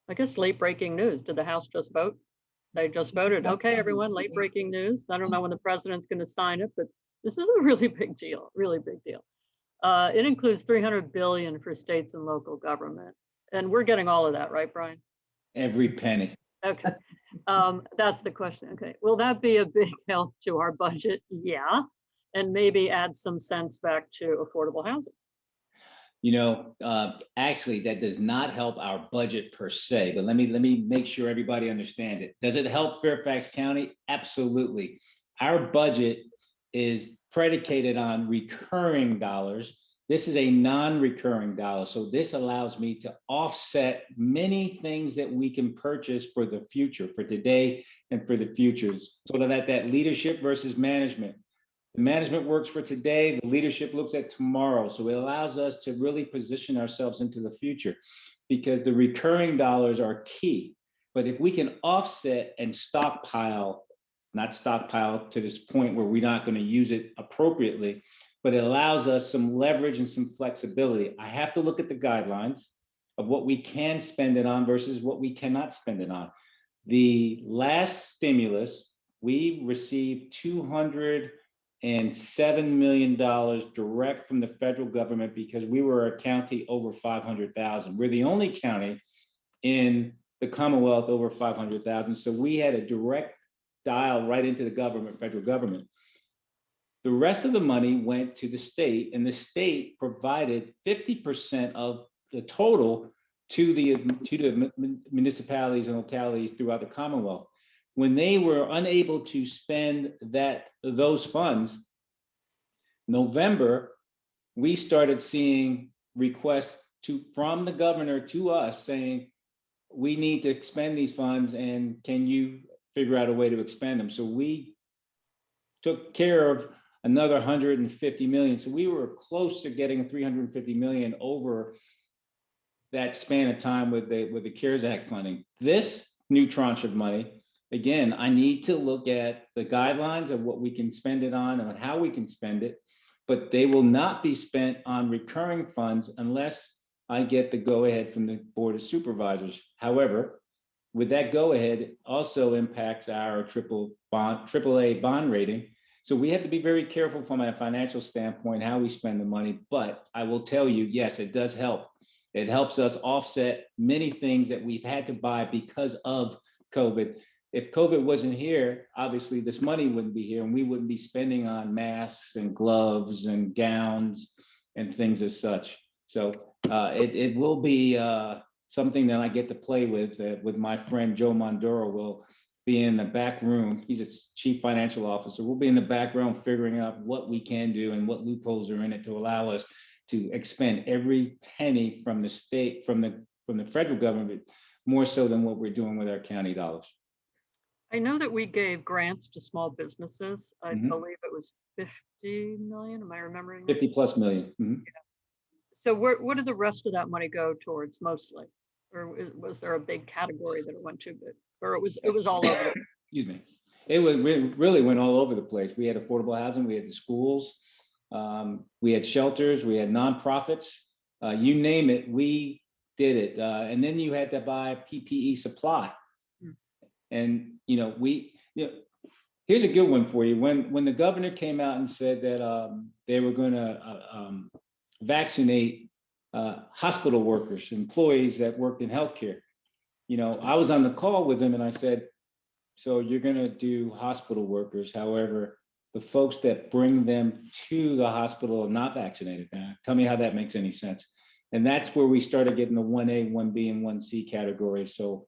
I guess late breaking news. Did the House just vote? They just voted. Okay, everyone, late breaking news. I don't know when the president's going to sign it, but this is a really big deal, really big deal. It includes $300 billion for states and local government. And we're getting all of that, right, Brian? Every penny. Okay, that's the question. Okay, will that be a big help to our budget? Yeah, and maybe add some sense back to affordable housing. Actually, that does not help our budget per se, but let me make sure everybody understands it. Does it help Fairfax County? Absolutely. Our budget is predicated on recurring dollars. This is a non-recurring dollar. So this allows me to offset many things that we can purchase for the future, for today and for the futures. So that leadership versus management. The management works for today, the leadership looks at tomorrow. So it allows us to really position ourselves into the future because the recurring dollars are key. But if we can offset and stockpile, not stockpile to this point where we're not going to use it appropriately, but it allows us some leverage and some flexibility. I have to look at the guidelines of what we can spend it on versus what we cannot spend it on. The last stimulus, we received $207 million direct from the federal government because we were a county over 500,000. We're the only county in the Commonwealth over 500,000. So we had a direct dial right into the government, federal government. The rest of the money went to the state, and the state provided 50% of the total to the municipalities and localities throughout the Commonwealth. When they were unable to spend those funds, November, we started seeing request from the governor to us saying, we need to expend these funds and can you figure out a way to expend them? So we took care of another 150 million. So we were close to getting 350 million over that span of time with the CARES Act funding. This new tranche of money, again, I need to look at the guidelines of what we can spend it on and how we can spend it, but they will not be spent on recurring funds unless I get the go-ahead from the Board of Supervisors. However, with that go-ahead also impacts our AAA bond rating. So we have to be very careful from a financial standpoint how we spend the money. But I will tell you, yes, it does help. It helps us offset many things that we've had to buy because of COVID. If COVID wasn't here, obviously this money wouldn't be here and we wouldn't be spending on masks and gloves and gowns and things as such. So it will be something that I get to play with my friend Joe Mondoro. Will be in the back room. He's a chief financial officer. We'll be in the background figuring out what we can do and what loopholes are in it to allow us to expend every penny from the state, from the federal government, more so than what we're doing with our county dollars. I know that we gave grants to small businesses. I believe it was 50 million. Am I remembering? 50+ million. Yeah. So what did the rest of that money go towards mostly? Or was there a big category that it went to? Or it was all over? Excuse me. It really went all over the place. We had affordable housing, we had the schools, we had shelters, we had nonprofits, you name it, we did it. And then you had to buy PPE supply. And, here's a good one for you. When the governor came out and said that they were going to vaccinate hospital workers, employees that worked in healthcare, I was on the call with them and I said, so you're going to do hospital workers. However, the folks that bring them to the hospital are not vaccinated. Now, tell me how that makes any sense. And that's where we started getting the 1A, 1B, and 1C categories. So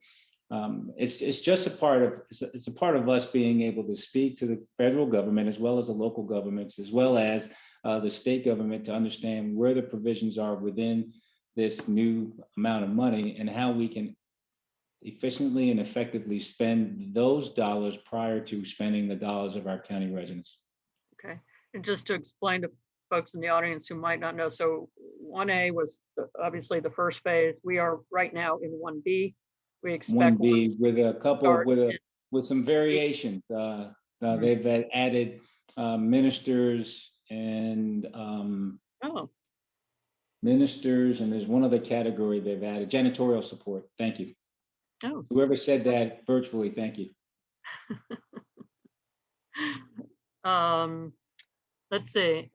it's just a part of us being able to speak to the federal government as well as the local governments, as well as the state government, to understand where the provisions are within this new amount of money and how we can efficiently and effectively spend those dollars prior to spending the dollars of our county residents. Okay, and just to explain to folks in the audience who might not know, so 1A was obviously the first phase. We are right now in 1B. We expect 1B with a couple with some variations. They've added ministers and ministers, and there's one other category they've added, janitorial support. Thank you. Oh. Whoever said that virtually, thank you. Let's see.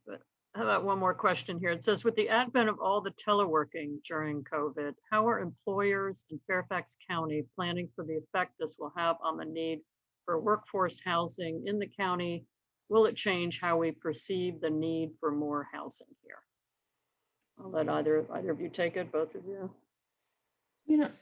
How about one more question here? It says, with the advent of all the teleworking during COVID, how are employers in Fairfax County planning for the effect this will have on the need for workforce housing in the county? Will it change how we perceive the need for more housing here? I'll let either of you take it, both of you.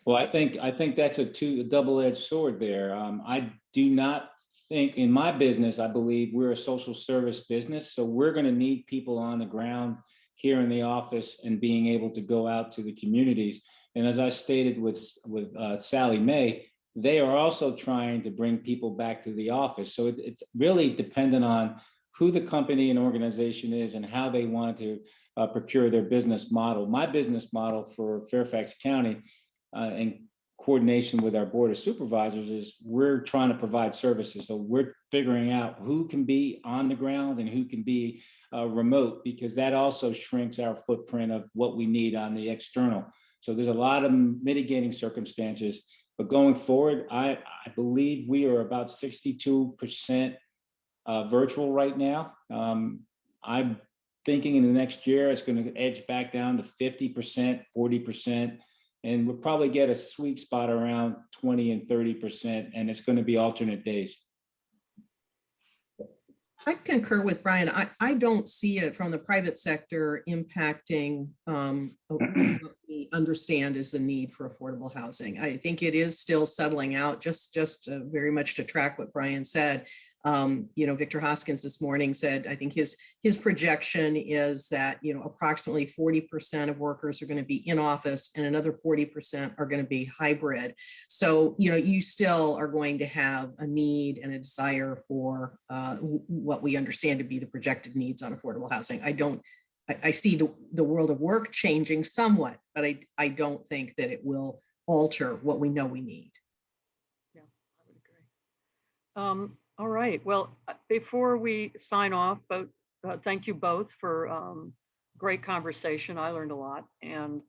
Well, I think that's a double-edged sword there. I do not think, in my business, I believe we're a social service business, so we're going to need people on the ground here in the office and being able to go out to the communities. And as I stated with Sally Mae, they are also trying to bring people back to the office. So it's really dependent on who the company and organization is and how they want to procure their business model. My business model for Fairfax County, in coordination with our Board of Supervisors, is we're trying to provide services. So we're figuring out who can be on the ground and who can be remote, because that also shrinks our footprint of what we need on the external. So there's a lot of mitigating circumstances, but going forward, I believe we are about 62% virtual right now. I'm thinking in the next year, it's going to edge back down to 50%, 40%. And we'll probably get a sweet spot around 20 and 30%, and it's going to be alternate days. I concur with Brian. I don't see it from the private sector impacting what we understand is the need for affordable housing. I think it is still settling out, just very much to track what Brian said. Victor Hoskins this morning said, I think his projection is that, approximately 40% of workers are going to be in office and another 40% are going to be hybrid. So, you still are going to have a need and a desire for what we understand to be the projected needs on affordable housing. I see the world of work changing somewhat, but I don't think that it will alter what we know we need. Yeah, I would agree. All right. Well, before we sign off, thank you both for great conversation. I learned a lot, and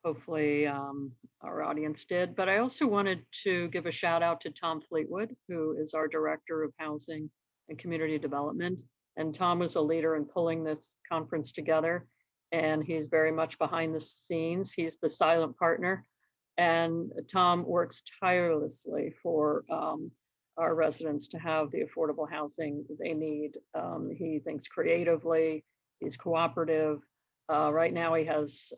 hopefully our audience did. But I also wanted to give a shout out to Tom Fleetwood, who is our Director of Housing and Community Development. And Tom was a leader in pulling this conference together, and he's very much behind the scenes. He's the silent partner, and Tom works tirelessly for our residents to have the affordable housing they need. He thinks creatively, he's cooperative. Right now he has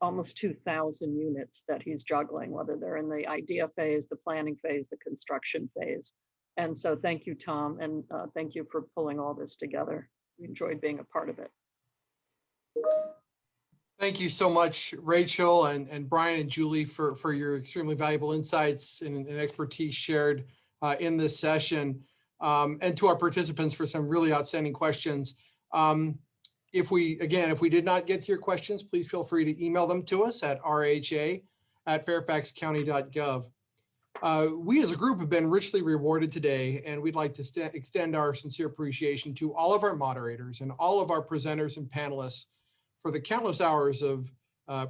almost 2,000 units that he's juggling, whether they're in the idea phase, the planning phase, the construction phase. And so thank you, Tom, and thank you for pulling all this together. We enjoyed being a part of it. Thank you so much, Rachel and Brian and Julie, for your extremely valuable insights and expertise shared in this session, and to our participants for some really outstanding questions. If we did not get to your questions, please feel free to email them to us at rha@fairfaxcounty.gov. We as a group have been richly rewarded today, and we'd like to extend our sincere appreciation to all of our moderators and all of our presenters and panelists for the countless hours of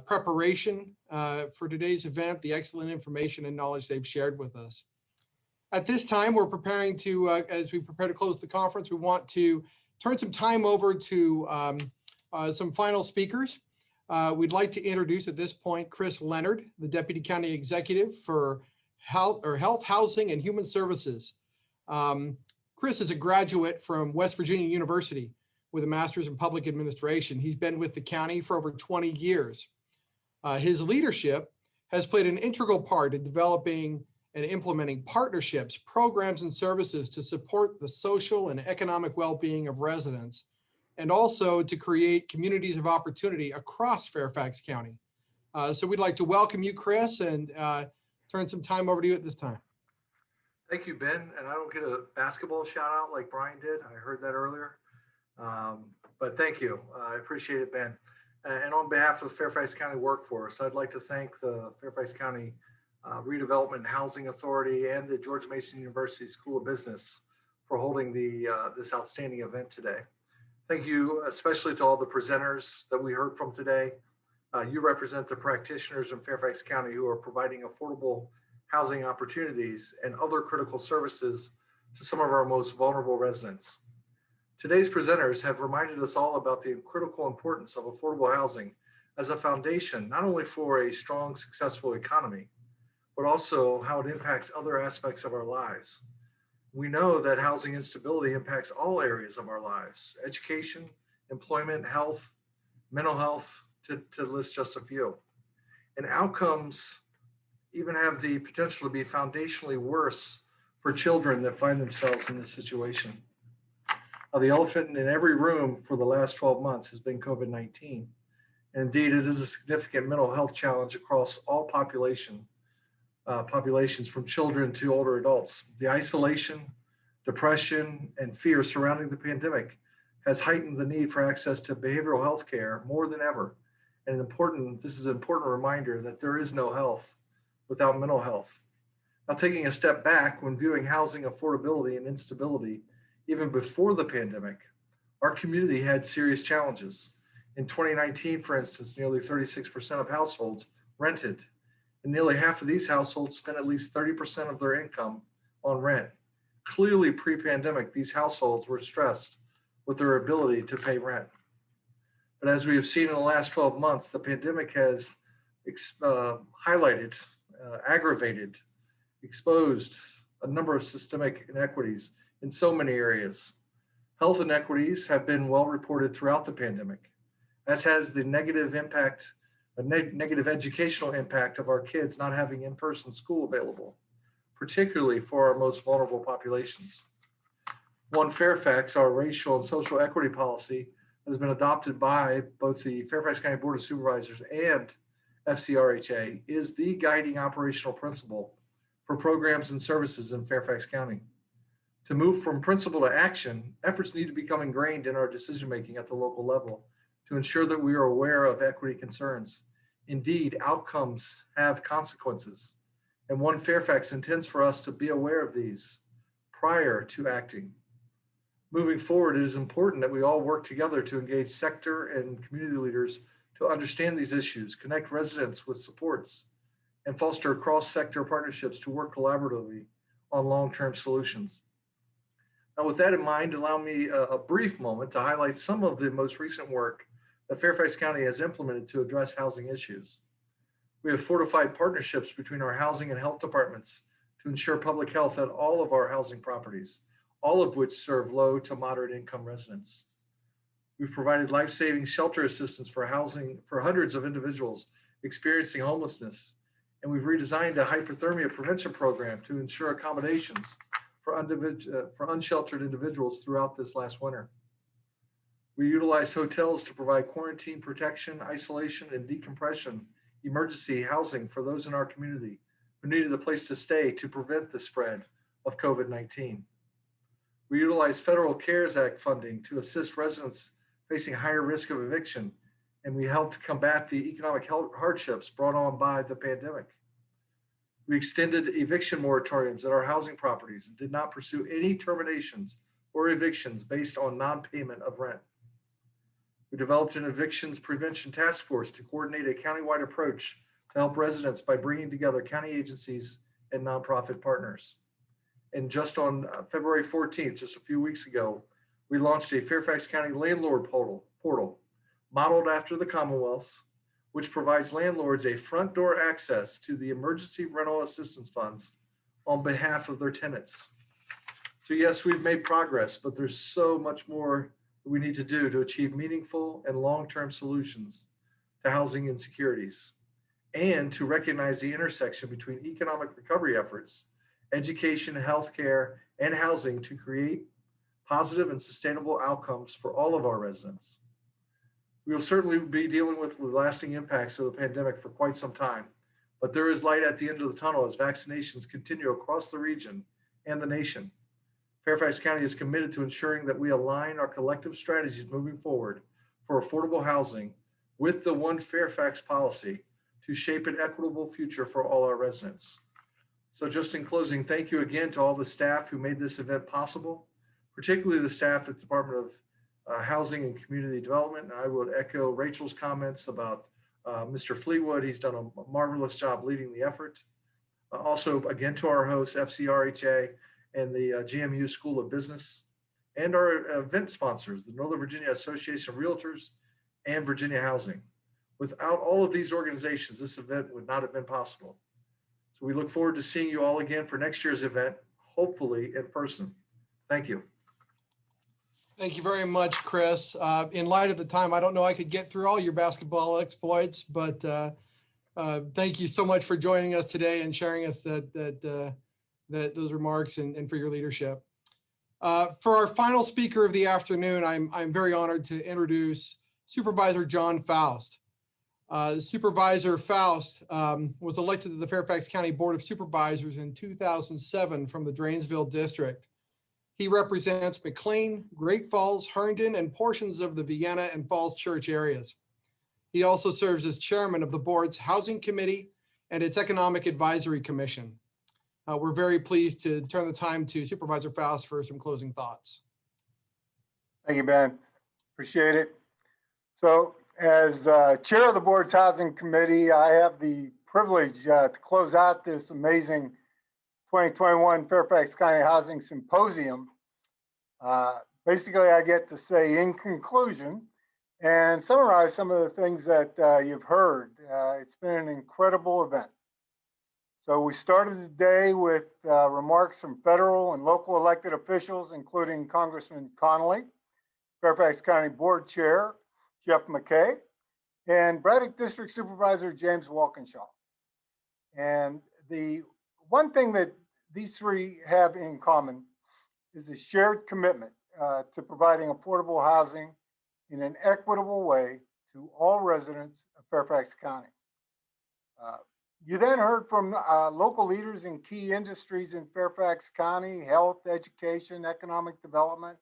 preparation for today's event, the excellent information and knowledge they've shared with us. At this time, we're preparing to, as we prepare to close the conference, we want to turn some time over to some final speakers. We'd like to introduce at this point Chris Leonard, the Deputy County Executive for Health, Housing, and Human Services. Chris is a graduate from West Virginia University with a master's in public administration. He's been with the county for over 20 years. His leadership has played an integral part in developing and implementing partnerships, programs, and services to support the social and economic well-being of residents, and also to create communities of opportunity across Fairfax County. So we'd like to welcome you, Chris, and turn some time over to you at this time. Thank you, Ben. And I don't get a basketball shout out like Brian did. I heard that earlier. But thank you. I appreciate it, Ben. And on behalf of the Fairfax County workforce, I'd like to thank the Fairfax County Redevelopment and Housing Authority and the George Mason University School of Business for holding this outstanding event today. Thank you especially to all the presenters that we heard from today. You represent the practitioners in Fairfax County who are providing affordable housing opportunities and other critical services to some of our most vulnerable residents. Today's presenters have reminded us all about the critical importance of affordable housing as a foundation, not only for a strong, successful economy, but also how it impacts other aspects of our lives. We know that housing instability impacts all areas of our lives: education, employment, health, mental health, to list just a few. And outcomes even have the potential to be foundationally worse for children that find themselves in this situation. The elephant in every room for the last 12 months has been COVID-19. And indeed, it is a significant mental health challenge across all populations from children to older adults. The isolation, depression, and fear surrounding the pandemic has heightened the need for access to behavioral health care more than ever. And this is an important reminder that there is no health without mental health. Now, taking a step back, when viewing housing affordability and instability, even before the pandemic, our community had serious challenges. In 2019, for instance, nearly 36% of households rented, and nearly half of these households spent at least 30% of their income on rent. Clearly, pre-pandemic, these households were stressed with their ability to pay rent. But as we have seen in the last 12 months, the pandemic has highlighted, aggravated, exposed a number of systemic inequities in so many areas. Health inequities have been well reported throughout the pandemic. as has the negative impact, negative educational impact of our kids not having in-person school available, particularly for our most vulnerable populations. One Fairfax, our racial and social equity policy, has been adopted by both the Fairfax County Board of Supervisors and FCRHA, is the guiding operational principle for programs and services in Fairfax County. To move from principle to action, efforts need to become ingrained in our decision-making at the local level to ensure that we are aware of equity concerns. Indeed, outcomes have consequences, and One Fairfax intends for us to be aware of these prior to acting. Moving forward, it is important that we all work together to engage sector and community leaders to understand these issues, connect residents with supports, and foster cross-sector partnerships to work collaboratively on long-term solutions. Now, with that in mind, allow me a brief moment to highlight some of the most recent work that Fairfax County has implemented to address housing issues. We have fortified partnerships between our housing and health departments to ensure public health at all of our housing properties, all of which serve low to moderate income residents. We've provided life-saving shelter assistance for housing for hundreds of individuals experiencing homelessness, and we've redesigned a hypothermia prevention program to ensure accommodations for unsheltered individuals throughout this last winter. We utilize hotels to provide quarantine protection, isolation, and decompression emergency housing for those in our community who needed a place to stay to prevent the spread of COVID-19. We utilize federal CARES Act funding to assist residents facing higher risk of eviction, and we helped combat the economic hardships brought on by the pandemic. We extended eviction moratoriums at our housing properties and did not pursue any terminations or evictions based on non-payment of rent. We developed an evictions prevention task force to coordinate a countywide approach to help residents by bringing together county agencies and nonprofit partners. And just on February 14th, just a few weeks ago, we launched a Fairfax County landlord portal modeled after the Commonwealth's, which provides landlords a front door access to the emergency rental assistance funds on behalf of their tenants. So yes, we've made progress, but there's so much more we need to do to achieve meaningful and long-term solutions to housing insecurities and to recognize the intersection between economic recovery efforts, education, healthcare, and housing to create positive and sustainable outcomes for all of our residents. We will certainly be dealing with the lasting impacts of the pandemic for quite some time, but there is light at the end of the tunnel as vaccinations continue across the region and the nation. Fairfax County is committed to ensuring that we align our collective strategies moving forward for affordable housing with the One Fairfax policy to shape an equitable future for all our residents. So just in closing, thank you again to all the staff who made this event possible, particularly the staff at the Department of Housing and Community Development. And I would echo Rachel's comments about Mr. Fleetwood. He's done a marvelous job leading the effort. Also, again, to our hosts, FCRHA and the GMU School of Business, and our event sponsors, the Northern Virginia Association of Realtors and Virginia Housing. Without all of these organizations, this event would not have been possible. So we look forward to seeing you all again for next year's event, hopefully in person. Thank you. Thank you very much, Chris. In light of the time, I don't know I could get through all your basketball exploits, but thank you so much for joining us today and sharing us those remarks and for your leadership. For our final speaker of the afternoon, I'm very honored to introduce Supervisor John Faust. Supervisor Faust was elected to the Fairfax County Board of Supervisors in 2007 from the Drainsville District. He represents McLean, Great Falls, Herndon, and portions of the Vienna and Falls Church areas. He also serves as chairman of the board's Housing Committee and its Economic Advisory Commission. We're very pleased to turn the time to Supervisor Faust for some closing thoughts. Thank you, Ben. Appreciate it. So as chair of the board's Housing Committee, I have the privilege to close out this amazing 2021 Fairfax County Housing Symposium. Basically, I get to say in conclusion and summarize some of the things that you've heard. It's been an incredible event. So we started the day with remarks from federal and local elected officials, including Congressman Connolly, Fairfax County Board Chair, Jeff McKay, and Braddock District Supervisor James Walkinshaw. And the one thing that these three have in common is a shared commitment to providing affordable housing in an equitable way to all residents of Fairfax County. You then heard from local leaders in key industries in Fairfax County: health, education, economic development.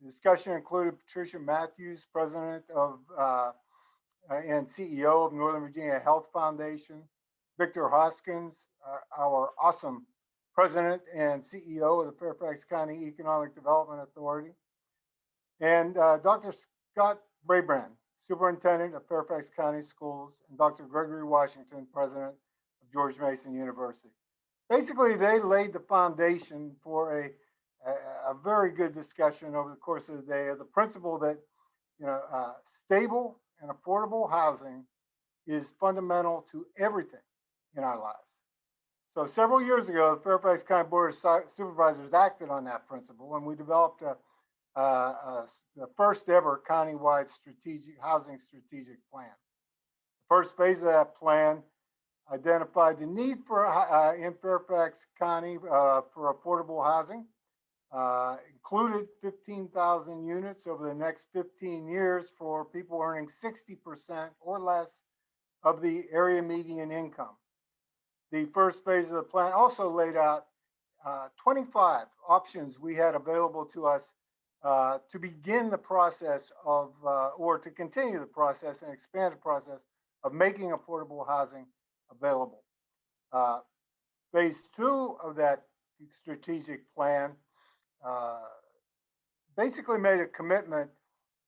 The discussion included Patricia Matthews, president of and CEO of Northern Virginia Health Foundation; Victor Hoskins, our awesome president and CEO of the Fairfax County Economic Development Authority; and Dr. Scott Brabrand, superintendent of Fairfax County Schools; and Dr. Gregory Washington, president of George Mason University. Basically, they laid the foundation for a very good discussion over the course of the day of the principle that stable and affordable housing is fundamental to everything in our lives. So several years ago, the Fairfax County Board of Supervisors acted on that principle, and we developed the first ever countywide housing strategic plan. The first phase of that plan identified the need for in Fairfax County for affordable housing, included 15,000 units over the next 15 years for people earning 60% or less of the area median income. The first phase of the plan also laid out 25 options we had available to us to begin the process of, or to continue the process and expand the process of making affordable housing available. Phase 2 of that strategic plan basically made a commitment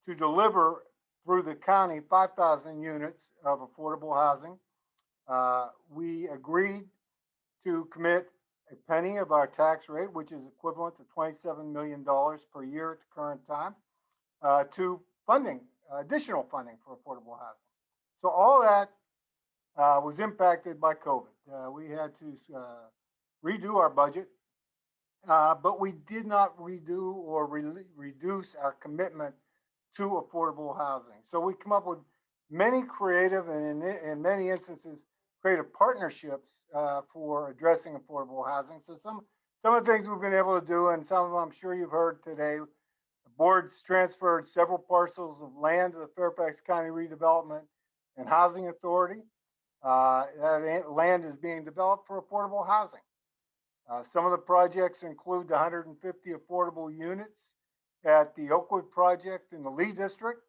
to deliver through the county 5,000 units of affordable housing. We agreed to commit a penny of our tax rate, which is equivalent to $27 million per year at the current time, to funding, additional funding for affordable housing. So all that was impacted by COVID. We had to redo our budget, but we did not redo or reduce our commitment to affordable housing. So we come up with many creative and in many instances, creative partnerships for addressing affordable housing. So some of the things we've been able to do, and some of them I'm sure you've heard today, the board's transferred several parcels of land to the Fairfax County Redevelopment and Housing Authority. That land is being developed for affordable housing. Some of the projects include the 150 affordable units at the Oakwood project in the Lee District,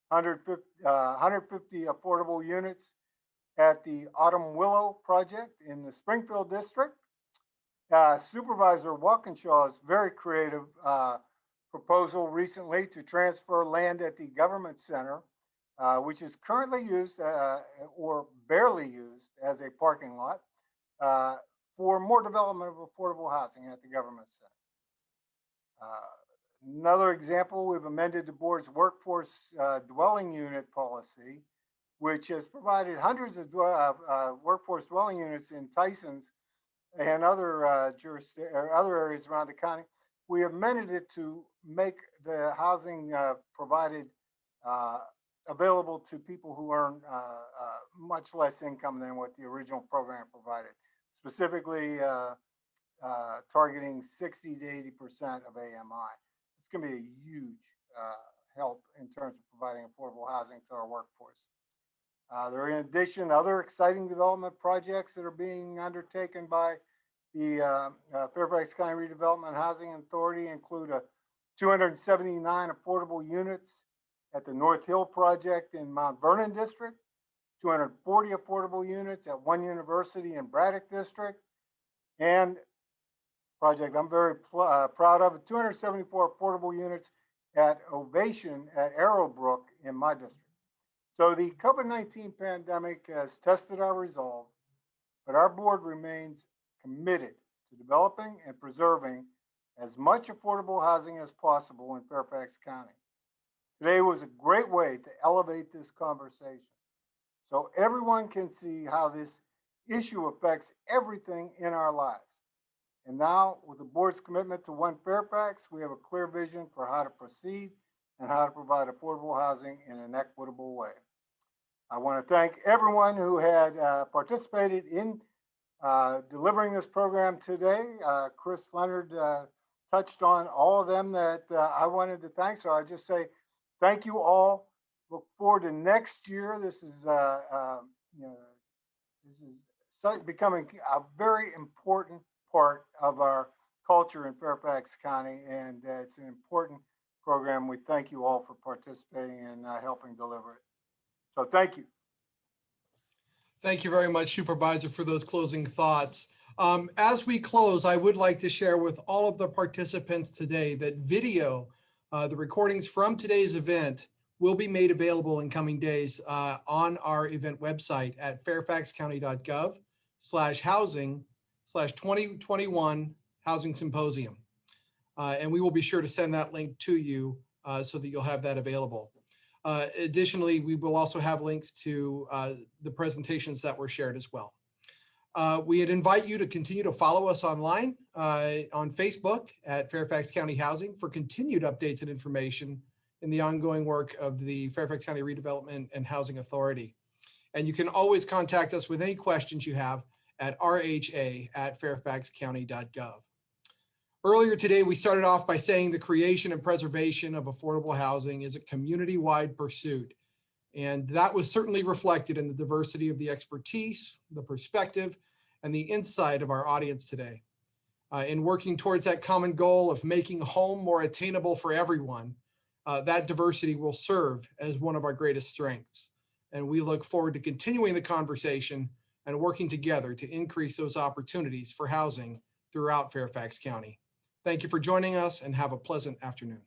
150 affordable units at the Autumn Willow project in the Springfield District. Supervisor Walkinshaw's very creative proposal recently to transfer land at the Government Center, which is currently used or barely used as a parking lot, for more development of affordable housing at the Government Center. Another example, we've amended the board's workforce dwelling unit policy, which has provided hundreds of workforce dwelling units in Tyson's and other other areas around the county. We amended it to make the housing provided available to people who earn much less income than what the original program provided, specifically targeting 60 to 80% of AMI. It's going to be a huge help in terms of providing affordable housing to our workforce. There are, in addition, other exciting development projects that are being undertaken by the Fairfax County Redevelopment Housing Authority, include 279 affordable units at the North Hill project in Mount Vernon District, 240 affordable units at One University in Braddock District, and project I'm very proud of, 274 affordable units at Ovation at Arrowbrook in my district. So the COVID-19 pandemic has tested our resolve, but our board remains committed to developing and preserving as much affordable housing as possible in Fairfax County. Today was a great way to elevate this conversation so everyone can see how this issue affects everything in our lives. And now, with the board's commitment to One Fairfax, we have a clear vision for how to proceed and how to provide affordable housing in an equitable way. I want to thank everyone who had participated in delivering this program today. Chris, Leonard touched on all of them that I wanted to thank. So I just say thank you all. Look forward to next year. This is becoming a very important part of our culture in Fairfax County, and it's an important program. We thank you all for participating and helping deliver it. So thank you. Thank you very much, Supervisor, for those closing thoughts. As we close, I would like to share with all of the participants today that video, the recordings from today's event, will be made available in coming days on our event website at fairfaxcounty.gov/housing/2021 Housing Symposium. And we will be sure to send that link to you so that you'll have that available. Additionally, we will also have links to the presentations that were shared as well. We'd invite you to continue to follow us online on Facebook at Fairfax County Housing for continued updates and information in the ongoing work of the Fairfax County Redevelopment and Housing Authority. And you can always contact us with any questions you have at rha@fairfaxcounty.gov. Earlier today, we started off by saying the creation and preservation of affordable housing is a community-wide pursuit. And that was certainly reflected in the diversity of the expertise, the perspective, and the insight of our audience today. In working towards that common goal of making home more attainable for everyone, that diversity will serve as one of our greatest strengths. And we look forward to continuing the conversation and working together to increase those opportunities for housing throughout Fairfax County. Thank you for joining us and have a pleasant afternoon.